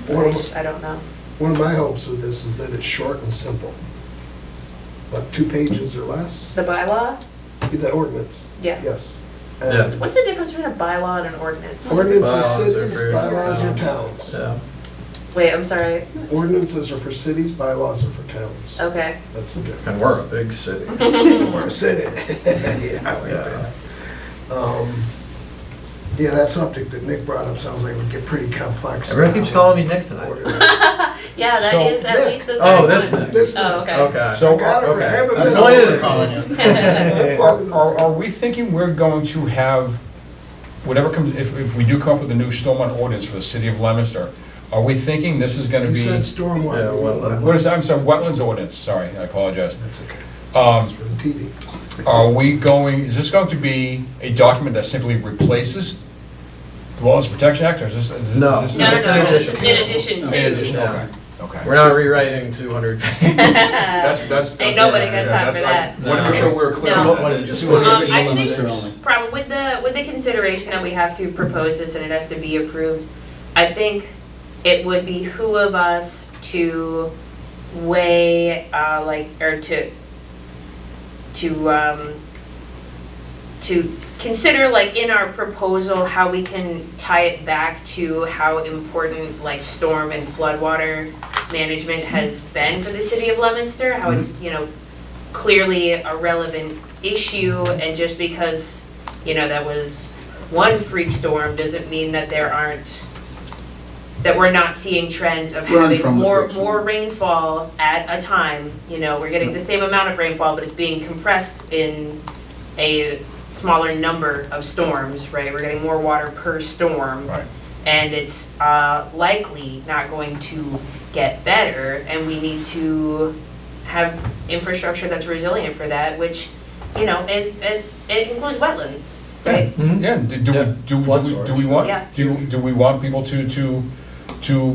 One of, I don't know. one of my hopes with this is that it's short and simple. Like 2 pages or less, The bylaw? the ordinance, Yeah. yes. Yeah. And What's the difference between a bylaw and an ordinance? ordinances, Bylaws are cities, for bylaws are towns. towns. Yeah. Wait, I'm sorry. Ordinances are for cities, bylaws are for towns. Okay. That's the difference. And we're a big city. Or city. Yeah, I like Yeah. that. Yeah, that subject that Nick brought up sounds like it would get pretty complex. Everyone keeps calling me Nick tonight. Yeah, that So- is at least the Oh, third this one. Nick. This Oh, okay. Okay. So, Got it, okay. haven't That's been why I over didn't it. call you. Are we thinking we're going to have, whatever comes, if we do come up with a new stormwater ordinance for the city of Leominster, are we thinking this is gonna You be, said stormwater. Yeah, wetland. what is that, I'm sorry, wetlands ordinance, sorry, I apologize. That's okay. Um, It's for the TV. is this going to be a document that simply replaces the Wetlands Protection Act, or is this? No. is this- No, no, It's in no, addition. it's in addition In to. addition, Yeah. okay, okay. We're not rewriting 200 pages. That's. Ain't nobody got time for that. Want to be sure we're clear. No. on that. Just I Leominster think probably with the consideration that we have to propose this and it has to be approved, I think it would behoove us to weigh, or to consider, like, in our proposal, how we can tie it back to how important, like, storm and floodwater management has been for the city of Leominster, how it's, clearly a relevant issue, and just because, that was one freak storm doesn't mean that that we're not seeing trends of Learn having from the more freak storm. more rainfall at a time. We're getting the same amount of rainfall, but it's being compressed in a smaller number of storms, right? We're getting more water per storm. Right. And it's likely not going to get better, and we need to have infrastructure that's resilient for that, which, it includes wetlands, right? Yeah, Flood do we want, Yeah. do we want people to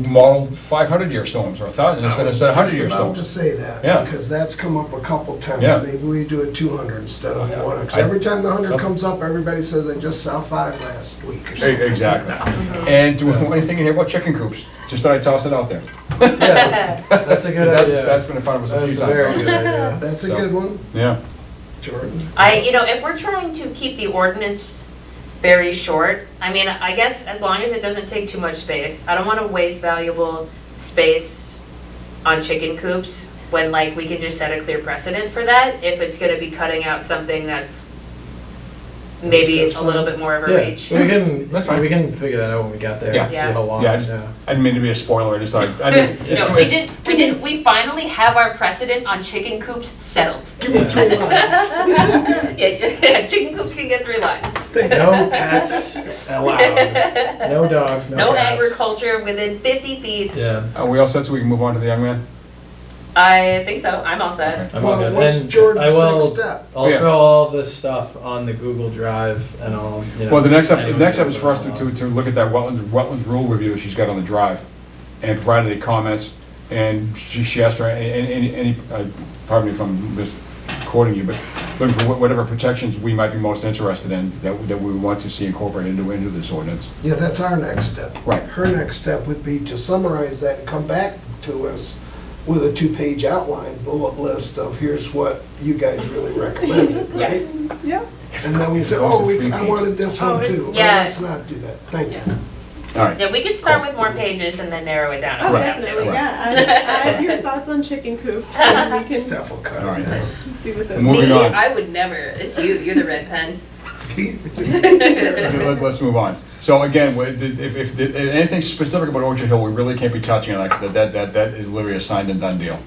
model 500-year storms or 1,000 instead of 100-year Just about to storms? say that, Yeah. because that's come up a couple times. Yeah. Maybe we do it 200 instead of Yeah. 100. 'Cause I- every time the 100 some- comes up, everybody says, I just saw 5 last week or something. Exactly. And do we want anything in here about chicken coops? Just thought I'd toss it out there. Yeah, that's a good That's idea. been in front of us a few That's a times. very good idea. That's a So- good one, Yeah. Jordan. If we're trying to keep the ordinance very short, I guess as long as it doesn't take too much space. I don't want to waste valuable space on chicken coops when, like, we can just set a clear precedent for that if it's going to be cutting out something that's maybe That's a little bit more of a Yeah, reach. That's fine. we can figure that out when we get there. Yeah. See Yeah. how long, Yeah, I just- I didn't mean to be a spoiler, I just thought, No, we finally have our precedent on chicken coops settled. Give me 3 lines. Yeah, chicken coops can get 3 lines. No pets allowed. No dogs, no No cats. agriculture within 50 feet. Yeah, Are we all set so we can move on to the young man? I think so, I'm all set. Okay. I'm all Well, good. what's And Jordan's I will- next step? I'll Yeah. throw all this stuff on the Google Drive and I'll, Well, the next step anyone is can for us put it on. to look at that wetlands rule review she's got on the drive and provide any comments. And she asked for any, pardon me if I'm just quoting you, but looking for whatever protections we might be most interested in that we want to see incorporated into this ordinance. Yeah, that's our next step. Right. Her next step would be to summarize that and come back to us with a 2-page outline bullet list of here's what you guys really recommend, right? Yes, yep. And then we say, Most oh, of 3 I wanted pages. this Oh, one too. it's- Well, Yeah. let's not do that. Thank you. All right. Yeah, we could start with more pages and then narrow it down if Oh, we have to. definitely, yeah. Add your thoughts on chicken coops and we can Steph will cut All right. it down. do with those. Moving on. I would never. It's you. You're the red pen. Let's move on. So again, if anything specific about Orchard Hill, we really can't be touching on that, because that is literally a signed and done deal.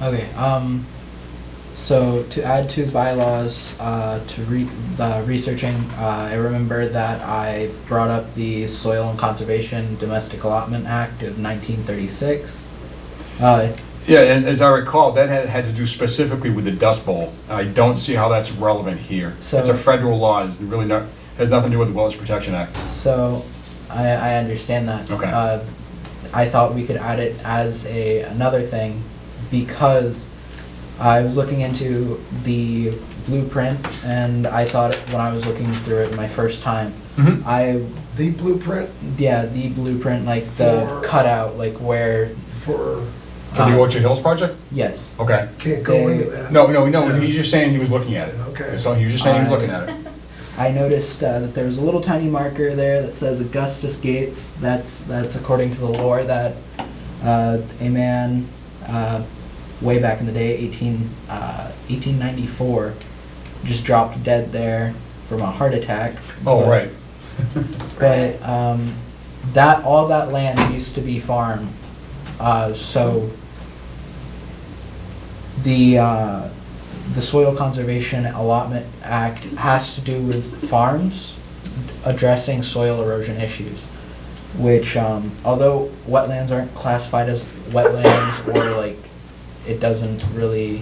Okay, so to add to bylaws, researching, I remember that I brought up the Soil and Conservation Domestic Allotment Act of 1936. Yeah, as I recall, that had to do specifically with the Dust Bowl. I don't see how that's relevant here. So- It's a federal law, it's really not, has nothing to do with the Wilderness Protection Act. So, I understand that. Okay. I thought we could add it as another thing, because I was looking into the blueprint, and I thought when I was looking through it my first time, Mm-hmm. The blueprint the blueprint, like the For- cutout, like where, for, For the Orchard Hills project? yes. Okay. can't go into that. No, he's just saying he was looking at it. Okay. So he was just saying he was looking at it. I noticed that there was a little tiny marker there that says Augustus Gates. That's according to the lore that a man way back in the day, 1894, just dropped dead there from a heart attack. Oh, But- right. But that all that land used to be farm, so the Soil Conservation Allotment Act has to do with farms addressing soil erosion issues, which although wetlands aren't classified as wetlands, or like it doesn't really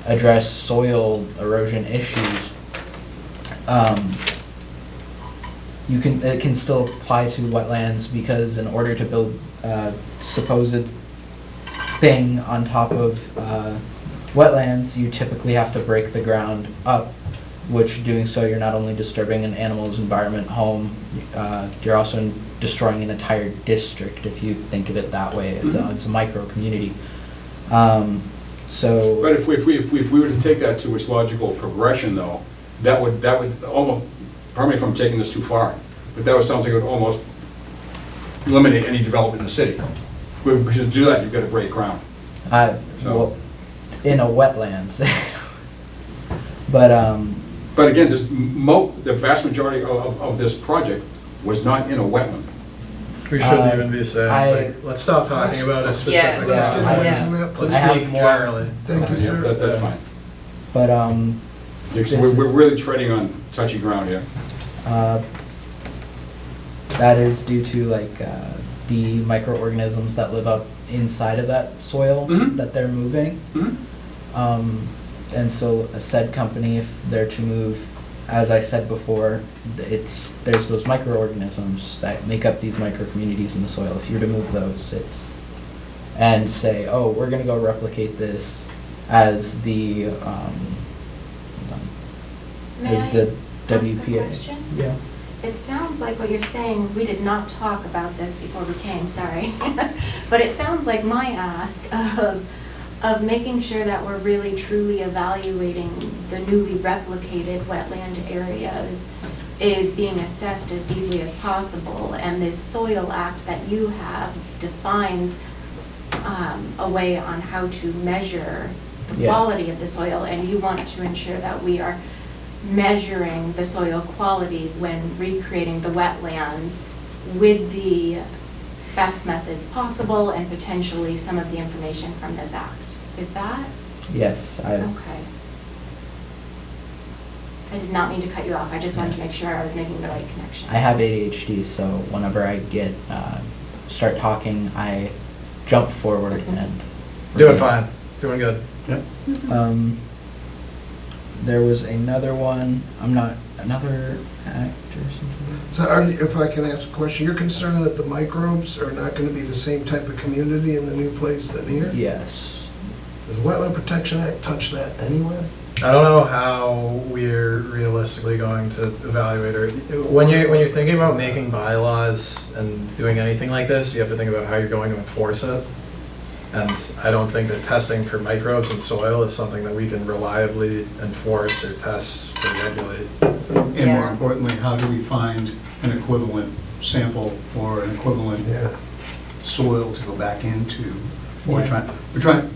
address soil erosion issues, it can still apply to wetlands, because in order to build a supposed thing on top of wetlands, you typically have to break the ground up, which doing so you're not only disturbing an animal's environment, home, you're also destroying an entire district if you think of it that way. It's a micro community. So. But if we were to take that to its logical progression, though, that would almost, pardon me if I'm taking this too far, but that sounds like it would almost eliminate any development in the city. Because to do that, you've got to break ground. So- Well, in a wetlands. But, But again, the vast majority of this project was not in a wetland. We shouldn't Uh, even be saying, I- let's stop talking about it specifically. Let's Yeah, get I- away yeah. from that, I please. have Speak more- generally. Thank you, Yeah, sir. That's fine. but, Because This we're is- really treading on touchy ground here. that is due to like the microorganisms that live up inside of that soil Mhm. that they're moving. Mhm. And so a said company, if they're to move, as I said before, there's those microorganisms that make up these micro communities in the soil. If you're to move those, and say, oh, we're gonna go replicate this as the, May as I the ask a WPA. question? Yeah. It sounds like what you're saying, we did not talk about this before we came, sorry. But it sounds like my ask of making sure that we're really truly evaluating the newly replicated wetland areas is being assessed as deeply as possible. And this soil act that you have defines a way on how to measure the Yeah. quality of the soil. And you want to ensure that we are measuring the soil quality when recreating the wetlands with the best methods possible and potentially some of the information from this act. Is that? Yes, Okay. I did not mean to cut you off. I just wanted to make sure I was making the right connection. I have ADHD, so whenever I start talking, I jump forward and. Doing fine, doing good. There was another one, another act or something? So if I can ask a question, you're concerned that the microbes are not going to be the same type of community in the new place than here? Yes. Does the Wetland Protection Act touch that anyway? I don't know how we're realistically going to evaluate it. When you're thinking about making bylaws and doing anything like this, you have to think about how you're going to enforce it. And I don't think that testing for microbes in soil is something that we can reliably enforce or test or regulate. And more Yeah. importantly, how do we find an equivalent sample or an equivalent Yeah. soil to go back into? Yeah. We're trying,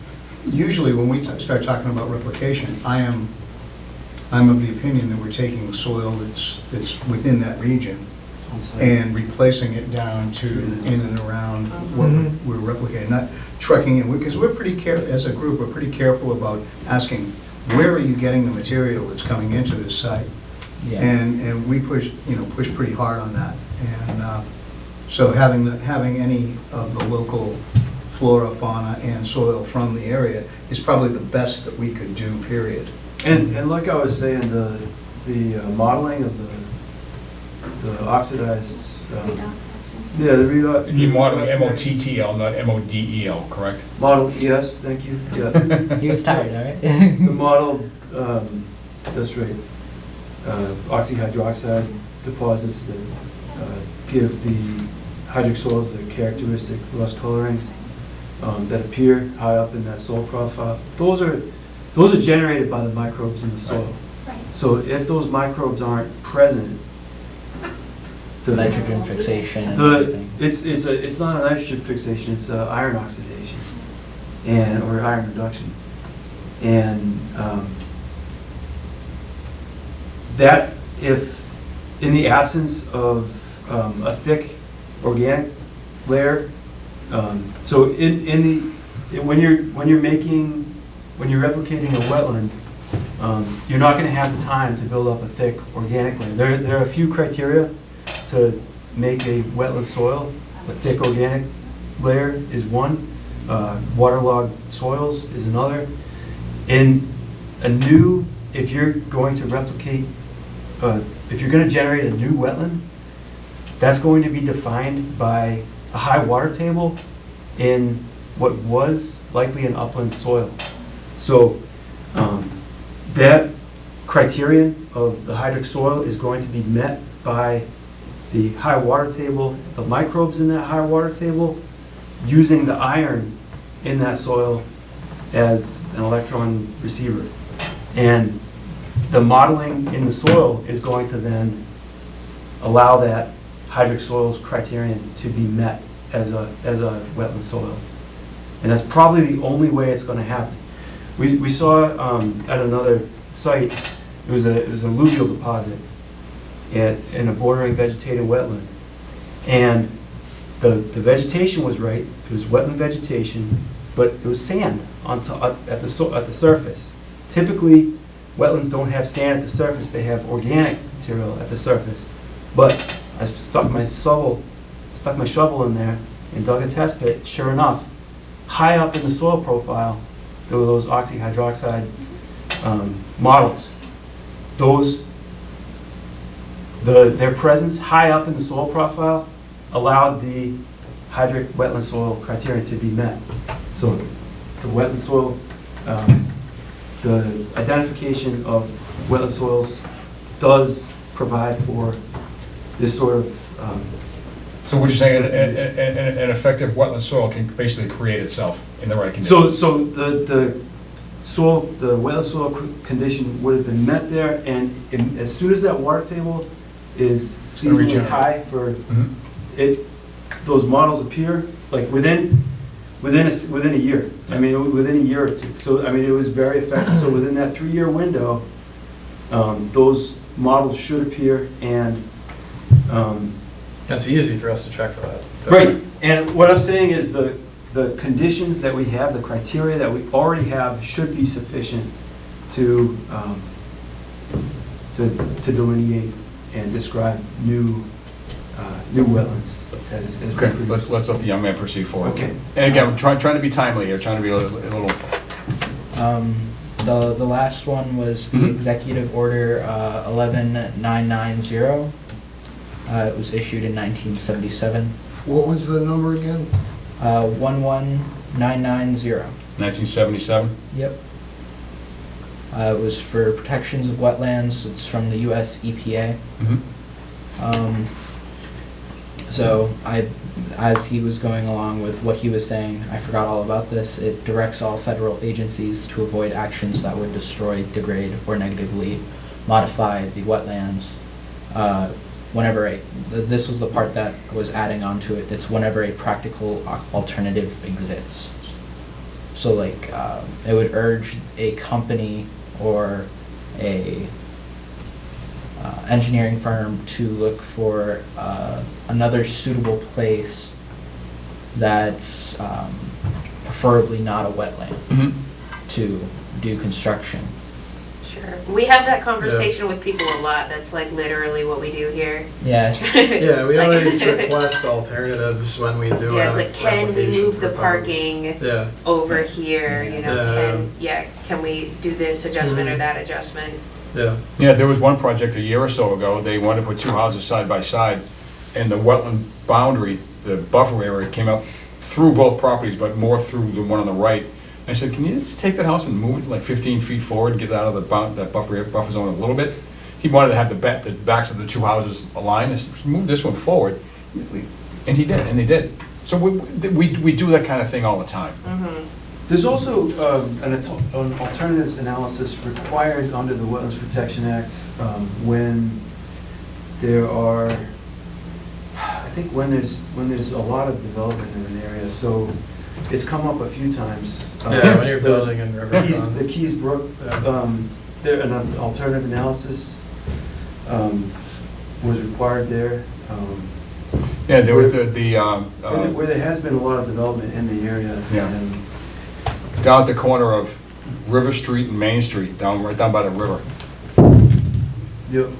usually when we start talking about replication, I'm of the opinion that we're taking soil that's within that region and replacing it down to in and around what we're replicating, not trucking it, because we're pretty careful, as a group, we're pretty careful about asking, where are you getting the material that's coming into this site? Yeah. And we push pretty hard on that. And so having any of the local flora, fauna, and soil from the area is probably the best that we could do, period. And like I was saying, the modeling of the oxidized, yeah, the redox. You modeling MOTTL, not MODEL, correct? Model, yes, thank you, yeah. He was tired, all right? The model, that's right, oxyhydroxide deposits that give the hydric soils the characteristic rust colorings that appear high up in that soil profile. Those are generated by the microbes in the soil. Right. So if those microbes aren't present, The nitrogen fixation and the everything. it's not a nitrogen fixation, it's iron oxidation or iron reduction, and that if in the absence of a thick organic layer, so when you're replicating a wetland, you're not going to have the time to build up a thick organic layer. There are a few criteria to make a wetland soil. A thick organic layer is one. Waterlogged soils is another. If you're going to replicate, if you're going to generate a new wetland, that's going to be defined by a high water table in what was likely an upland soil. So that criterion of the hydric soil is going to be met by the high water table, the microbes in that high water table, using the iron in that soil as an electron receiver. And the modeling in the soil is going to then allow that hydric soils criterion to be met as a wetland soil. And that's probably the only way it's going to happen. We saw at another site, it was an alluvial deposit in a bordering vegetated wetland. And the vegetation was right, it was wetland vegetation, but it was sand at the surface. Typically, wetlands don't have sand at the surface, they have organic material at the surface. But I stuck my shovel in there and dug a test pit. Sure enough, high up in the soil profile, there were those oxyhydroxide models. Their presence high up in the soil profile allowed the hydric wetland soil criteria to be met. So the wetland soil, the identification of wetland soils does provide for this sort of. So what you're saying, an effective wetland soil can basically create itself in the right conditions? So the wetland soil condition would have been met there, and as soon as that water table is seasonally regenerate. high for Mhm. it, those models appear like within a year. I mean, within a year or two. So I mean, it was very effective. So within that 3-year window, those models should appear, and It's easy for us to check for that. right. And what I'm saying is the conditions that we have, the criteria that we already have, should be sufficient to delineate and describe new wetlands. As we Okay, produce. let's let the young man proceed forward. Okay. And again, I'm trying to be timely here, trying to be a little, The last one was the Mhm. Executive Order 11990. It was issued in 1977. What was the number again? 11990. 1977? Yep. It was for protections of wetlands. It's from the US EPA. Mhm. So as he was going along with what he was saying, I forgot all about this. It directs all federal agencies to avoid actions that would destroy, degrade, or negatively modify the wetlands. This was the part that was adding on to it. It's whenever a practical alternative exists. So like, it would urge a company or a engineering firm to look for another suitable place that's preferably not a wetland to do construction. Sure. We have that conversation with people a lot. That's like literally what we do here. Yeah. Yeah, we Like- always request alternatives when we do Yeah, an it's like, can we application move the proposed. parking Yeah, over here, you know, Yeah. can we do this adjustment or that adjustment? yeah. Yeah, there was one project a year or so ago, they wanted to put two houses side by side, and the wetland boundary, the buffer area came up through both properties, but more through the one on the right. I said, can you just take that house and move it like 15 feet forward and get it out of that buffer zone a little bit? He wanted to have the backs of the two houses aligned. I said, move this one forward. And he did, and they did. So we do that kind of thing all the time. There's also an alternatives analysis required under the Wetlands Protection Act when there are, I think when there's a lot of development in an area. So it's come up a few times. Yeah, when you're building in River The Pond. Keys Brook, there, an alternative analysis was required there. Yeah, there was Where there has been a lot of development in the area. Yeah. And down at the corner of River Street and Main Street, right down by the river. Yep.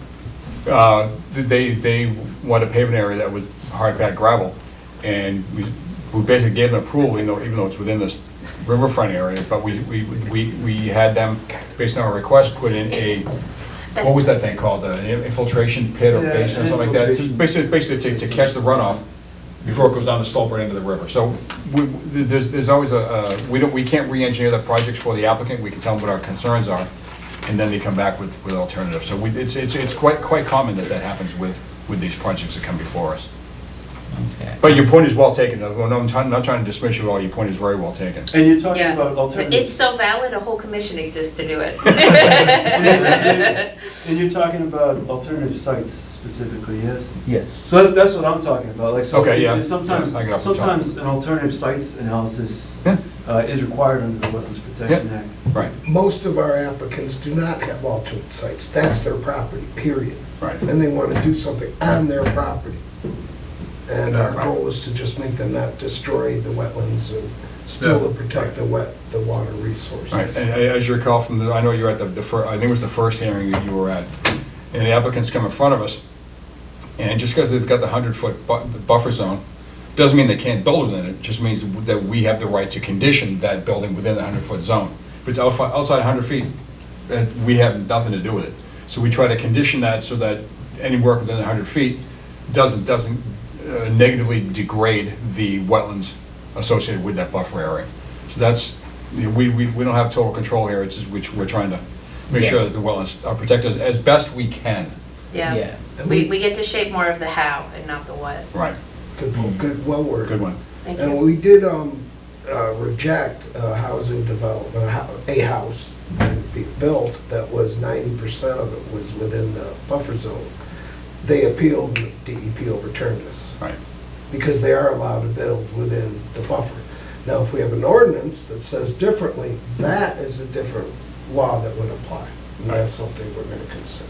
They wanted to pave an area that was hard packed gravel, and we basically gave them approval, even though it's within this riverfront area, but we had them, based on our request, put in a, what was that thing called, an infiltration pit or Yeah, basin or something like that? infiltration. Basically to catch the runoff before it goes down the slope right into the river. So there's always we can't re-engineer the projects for the applicant, we can tell them what our concerns are, and then they come back with alternatives. So it's quite common that happens with these projects that come before us. Okay. But your point is well taken. I'm not trying to dismiss you at all. Your point is very well taken. And you're talking Yeah. about But alternatives. it's so valid, a whole commission exists to do it. And you're talking about alternative sites specifically, yes? Yes. So that's what I'm talking about, like, so. Okay, yeah. Sometimes, Yeah, I get off the top. sometimes an alternative sites analysis Yeah. is required under the Wetlands Protection Act. Right, Most of our applicants do not have alternate sites. That's their property, period. right. And they want to do something on their property. And our goal is to just make them not destroy the wetlands and still to protect the water resources. Right, and as you recall from I know you were at the first, I think it was the first hearing that you were at, and the applicants come in front of us, and just because they've got the 100-foot buffer zone, doesn't mean they can't build within it, just means that we have the right to condition that building within the 100-foot zone. If it's outside 100 feet, we have nothing to do with it. So we try to condition that so that any work within 100 feet doesn't negatively degrade the wetlands associated with that buffer area. So that's, we don't have total control here, it's just we're trying to make Yeah. sure that the wetlands are protected as best we can. Yeah. We get to shape more of the how and not the what. Right, Good, well worded. good one. Thank And you. we did reject housing development, a house that be built that was 90% of it was within the buffer zone. They appealed, DEP overturned us. Right. Because they are allowed to build within the buffer. Now, if we have an ordinance that says differently, that is a different law that would apply. And that's something we're going to consider.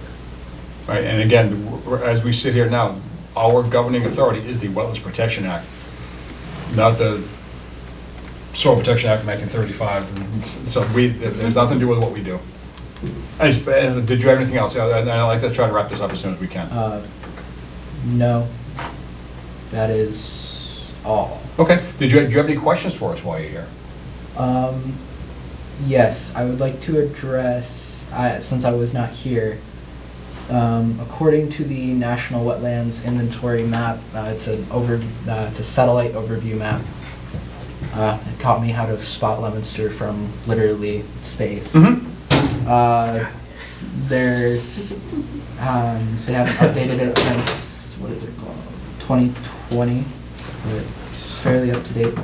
Right, and again, as we sit here now, our governing authority is the Wetlands Protection Act, not the Soil Protection Act of 1935. So there's nothing to do with what we do. And did you have anything else? I'd like to try to wrap this up as soon as we can. No. That is all. Okay, do you have any questions for us while you're here? Yes, I would like to address, since I was not here, according to the National Wetlands Inventory Map, it's a satellite overview map. It taught me how to spot Leominster from literally space. There's, they haven't updated it since, what is it called, 2012. 20. It's fairly up to date.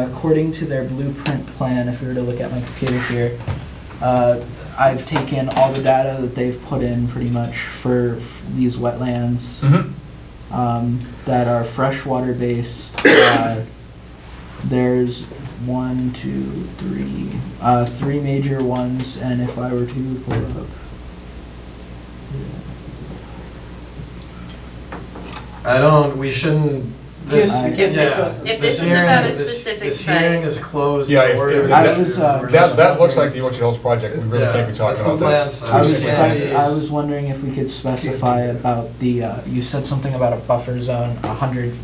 According to their blueprint plan, if we were to look at my computer here, I've taken all the data that they've put in pretty much for these wetlands that are freshwater based. There's 1, 2, 3, 3 major ones, and if I were to pull it up. We shouldn't, this, I- We can't discuss If this. this is about a specific This site. hearing is closed. Yeah, The if- order if is- I was, That looks like the Orchard Hills project, we really Yeah, can't be talking that's the about plan that. site. I was, Yeah. I was wondering if we could specify about the, you said something about a buffer zone, 100,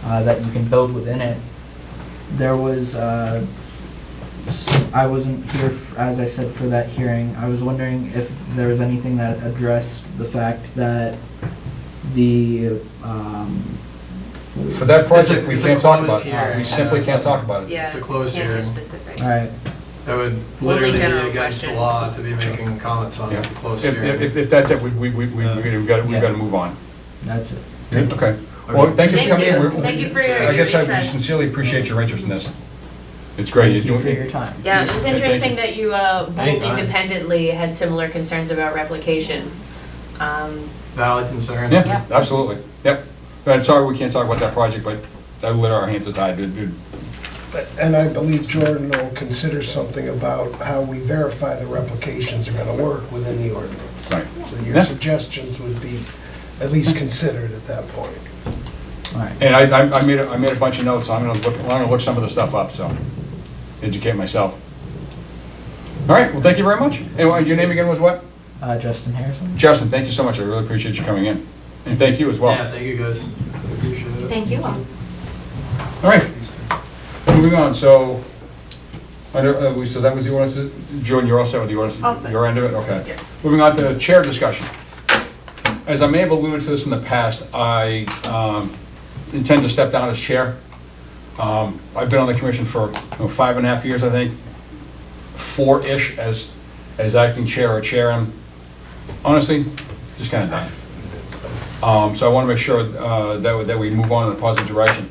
that you can build within it. There was, I wasn't here, as I said, for that hearing. I was wondering if there was anything that addressed the fact that the, For that project, we It's a can't talk closed about it. hearing. We simply can't talk about it. Yeah, It's a closed can't do hearing. specifics. all right, That would literally be general against the questions. law to be making comments on it. Yeah. It's a closed If, hearing. if that's it, we've got Yeah. to move on. that's it. Okay. Well, thank you for Thank coming in. you. We're- Thank you for your I gotta tell you, we interest. sincerely appreciate your interest in this. It's great. Thank you You're for doing your time. Yeah, it was Thank you. interesting that you both Anytime. independently had similar concerns about replication. Valid concerns. Yeah, Yeah. absolutely. Yep. I'm sorry we can't talk about that project, but our hands are tied. And I believe Jordan will consider something about how we verify the replications are gonna work within the ordinance. Right. So Yeah. your suggestions would be at least considered at that point. All right. And I made a bunch of notes, so I'm gonna look some of the stuff up, so educate myself. All right, well, thank you very much. And your name again was what? Justin Harrison? Justin, thank you so much. I really appreciate you coming in. And thank you as well. Yeah, thank you guys. Appreciate it. Thank you all. All right, moving on, so, so that was the ordinance, Jordan, you're all set with the ordinance? All set. Your end of it, okay. Yes. Moving on to chair discussion. As I may have alluded to this in the past, I intend to step down as chair. I've been on the commission for 5.5 years, I think, 4-ish as acting chair or chair, and honestly, just kind of done. So I want to make sure that we move on in a positive direction.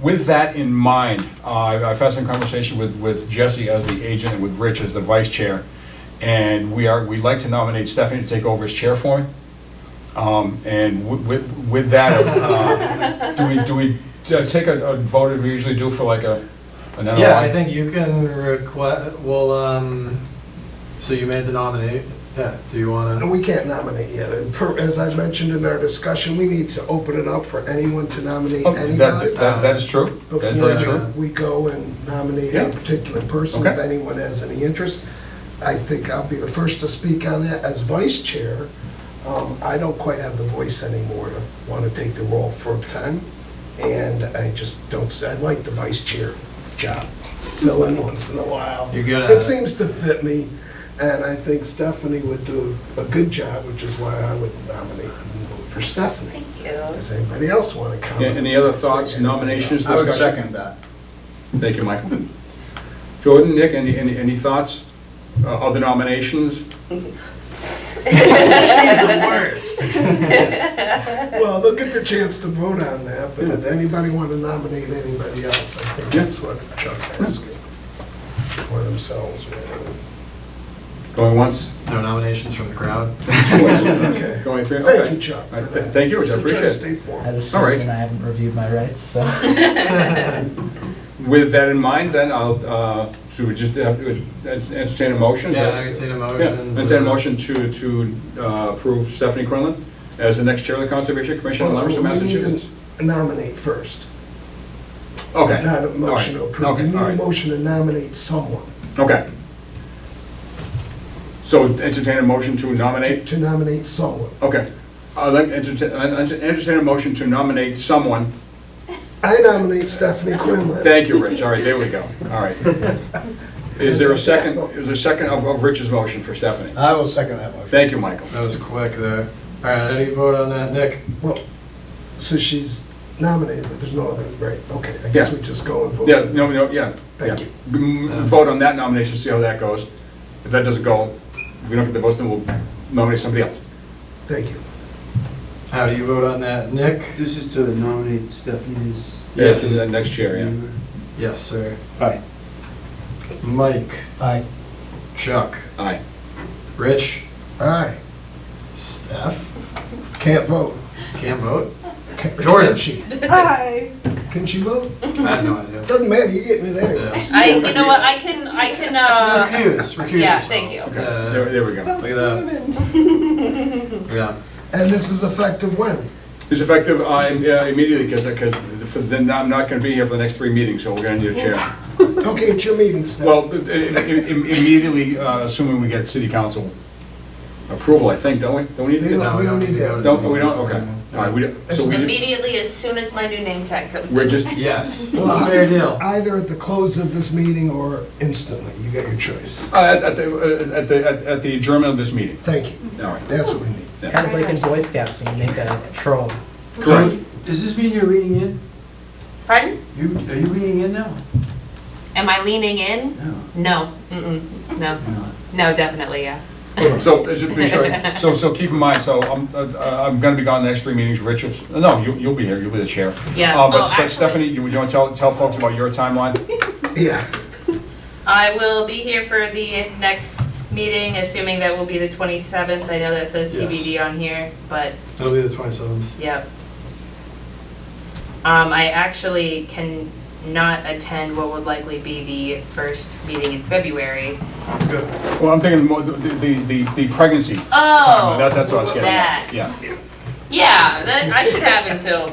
With that in mind, I've had some conversation with Jesse as the agent and with Rich as the vice chair, and we'd like to nominate Stephanie to take over as chair for me. And with that, do we take a vote as we usually do for like an NOI? Yeah, I think you can request, well, so you made the nomination? Yeah, do you And wanna? we can't nominate yet. As I mentioned in our discussion, we need to open it up for anyone to nominate Oh, anybody. that is true. That's very Before true. we go and nominate Yeah. a particular person, if Okay. anyone has any interest. I think I'll be the first to speak on that. As vice chair, I don't quite have the voice anymore to want to take the role for 10. And I just don't, I like the vice chair job, fill in once in a while. You're good at It it. seems to fit me, and I think Stephanie would do a good job, which is why I would nominate and vote for Stephanie. Thank you. Does anybody else want to Yeah, comment? any other thoughts, nominations, I would discussions? second that. Thank you, Michael. Jordan, Nick, any thoughts? Other nominations? She's the worst. Well, they'll get their chance to vote on that, but if anybody want to nominate anybody else, I think Yeah. that's what Chuck's asking for themselves. Going once? No nominations from the crowd? Okay. Going three? Thank Okay. you, Chuck, for All right, that. thank you, Rich, I We'll try to appreciate it. stay formal. As a All right. citizen, I haven't reviewed my rights, so. With that in mind, then, should we just have to entertain a motion? Is Yeah, that- entertain a Yeah, motion. entertain a motion to approve Stephanie Quinlan as the next chair of the Conservation Commission in Leominster, Well, we need to Massachusetts. Nominate first, Okay. not a motion to All right. approve. Okay, We need all a right. motion to nominate someone, Okay. So entertain a motion to nominate? to nominate someone. Okay. I'd like to entertain a motion to nominate someone. I nominate Stephanie Quinlan. Thank you, Rich. All right, there we go. All right. Is there a second, is there a second of Rich's motion for Stephanie? I will second that motion. Thank you, Michael. That was quick there. All right, any vote on that, Nick? Well, so she's nominated, but there's no other, right, okay, I guess Yeah. we just go and vote. Yeah, no, yeah. Thank yeah. you. Vote on that nomination, see how that goes. If that doesn't go, if we don't get the votes, then we'll nominate somebody else. Thank you. How do you vote on that? Nick? This is to nominate Stephanie as. Yes, to the next chair, yeah. Yes, sir. Aye. Mike? Aye. Chuck? Aye. Rich? Aye, Steph? can't vote. Can't vote? Jordan. Jordan. Can she? Hi. Can she vote? I have no idea. Doesn't matter, you're getting it anyway. You know what, I can, Recuse yeah, yourself. thank you. There we go. Look at that. Yeah. And this is effective when? It's effective immediately, because then I'm not going to be here for the next 3 meetings, so we're going to need a chair. Okay, it's your meeting, Steph. Well, immediately, assuming we get city council approval, I think, don't we? Don't we need to We get don't- we don't need that. No, we don't, okay. All right, we don't, so we, Immediately as soon as my new name tag comes in. we're just, Yes, it's Well, a fair deal. Either at the close of this meeting or instantly, you got your choice. at the adjournment of this meeting. Thank you, All right. that's what we need. It's kind of like in Boy Scouts when you make a troll. Correct. So, does this mean you're leaning in? Pardon? Are you leaning in now? Am I leaning in? No. No, no, You're not. no, definitely, yeah. So, just to be sure, so keep in mind, so I'm gonna be gone the next 3 meetings, Richard, no, you'll be here, you'll be the chair. Yeah. But Oh, actually- Stephanie, you wanna tell folks about your timeline? Yeah, I will be here for the next meeting, assuming that will be the 27th. I know that says TBD on here, but, It'll be the 27th. yep. I actually can not attend what would likely be the first meeting in February. Good. Well, I'm thinking more the pregnancy Oh, timeline, that's what I was getting that. at, yeah. Yeah, that, I should have until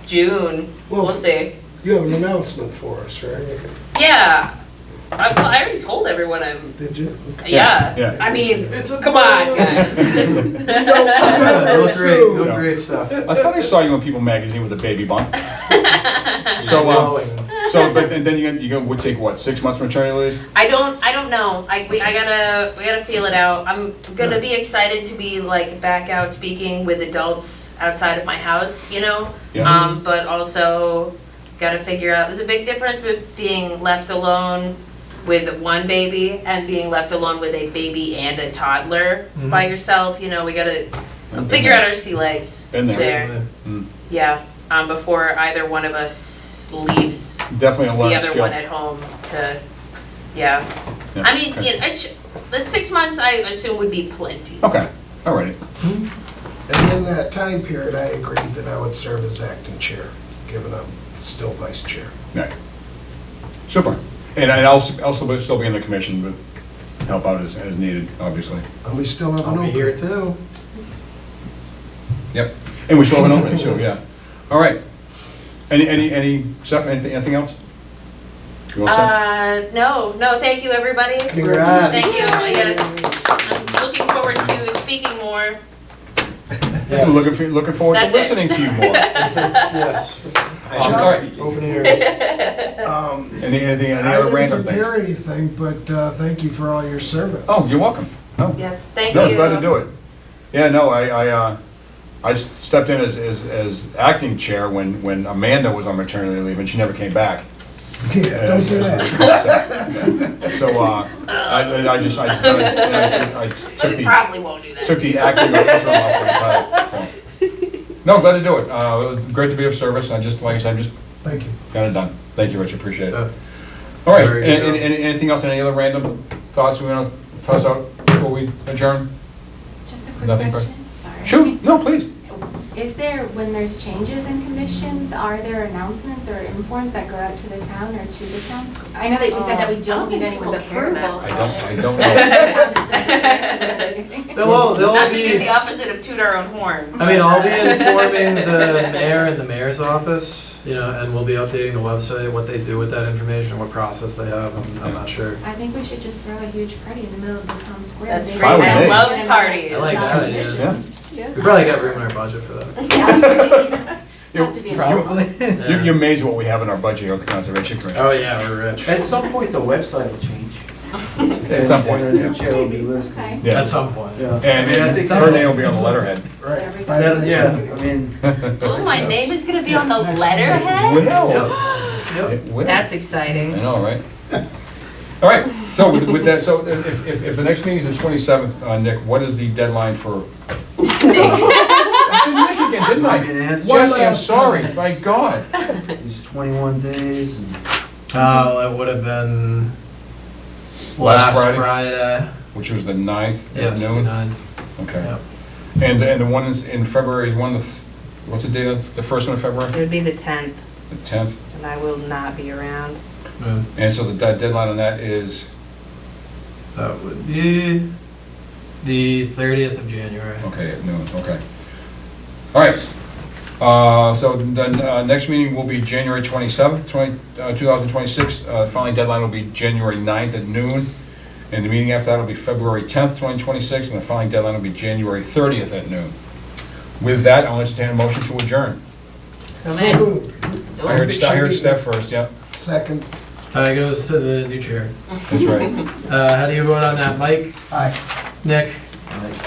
June. Well, We'll see. you have an announcement for us, right? Yeah. I already told everyone I'm, Did you? Okay. yeah. Yeah. I mean, It's a- come on, guys. Real great stuff. I thought I saw you on People Magazine with a baby bump. So, but and then you would take what, 6 months maternity leave? I don't know. We gotta feel it out. I'm gonna be excited to be like back out speaking with adults outside of my house, you know? Yeah. But also gotta figure out, there's a big difference with being left alone with one baby and being left alone with a baby and a toddler by yourself. You know, we gotta figure out our sea legs Been there. there. Mm. Yeah, before either one of us leaves Definitely a the learning other skill. one at home to, yeah. Yeah, I mean, okay. the 6 months I assume would be plenty. Okay, all righty. And in that time period, I agreed that I would serve as acting chair, given I'm still vice chair. Yeah. Super. And I'll still be in the commission, but help out as needed, obviously. And we still have an I'll be opening. here too. Yep. And we still have an opening too, yeah. All right. Any, Steph, anything else? You all set? No, thank you, everybody. Congrats. Thank you, yes. I'm looking forward to speaking more. Yes. Looking forward to That's it. listening to you more. Yes. All right. Open ears. Any I other didn't random prepare things? anything, but thank you for all your service. Oh, you're welcome. Oh. Yes, thank you. No, I was glad to do it. Yeah, no, I stepped in as acting chair when Amanda was on maternity leave and she never came back. Yeah, don't do that. So, I We probably won't do that. took the acting interim off the title, so. No, glad to do it. Great to be of service, and like I said, just Thank you. got it done. Thank you, Rich, appreciate it. Uh, All right, very good. anything else, any other random thoughts we want to toss out before we adjourn? Just a quick Nothing, question, sorry. Shoot, no, please. Is there, when there's changes in commissions, are there announcements or informs that go out to the town or to the council? I know that we said that we I don't don't need think anyone's people care approval. that I don't know. They'll all Not to do be, the opposite of toot our own horn. I mean, I'll be informing the mayor and the mayor's office, you know, and we'll be updating the website, what they do with that information, what process they have, I'm not sure. I think we should just throw a huge party in the middle of the town square. That's Maybe fine with great. me. I love parties. I like that idea. Yeah. Yeah. We probably got room in our budget for that. Have to be a You're amazed what we have in our budget here at the Conservation Commission. Oh, yeah, we're rich. At some point, the website will change. At some point, And the yeah. new chair will be listed. Okay. Yeah. At some point. Yeah. And I think her name will be on the letterhead. Right. By the That- next Yeah, meeting. I mean, Oh, my name is gonna be on the Next letterhead? Yep. It will. That's I exciting. know, right? All right, so with that, so if the next meeting is the 27th, Nick, what is the deadline for? I said Nick didn't I mean, I? it's One Jesse, I'm last sorry, time. my God. These 21 days and Oh, it would have been Last last Friday? Friday. Which was the 9th at Yes, the noon? 9th. Okay. Yep. And the one in February is what's the date of, the first one in February? It would be the 10th, The 10th? and I will not be around. Yeah. And so the deadline on that is, That would be the 30th of January. okay, at noon, okay. All right. So then, next meeting will be January 27th, 2026. Filing deadline will be January 9th at noon. And the meeting after that will be February 10th, 2026, and the filing deadline will be January 30th at noon. With that, I'll entertain a motion to adjourn. So So man, moved. I heard Steph first, yep, Second. Tie goes to the new chair. that's right. How do you vote on that? Mike? Aye. Nick?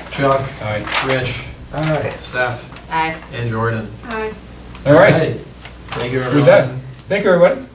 Chuck? All right. Rich? Aye. Steph? aye. And Jordan? Hi. All right, Thank you, everyone. with that, thank you, everybody.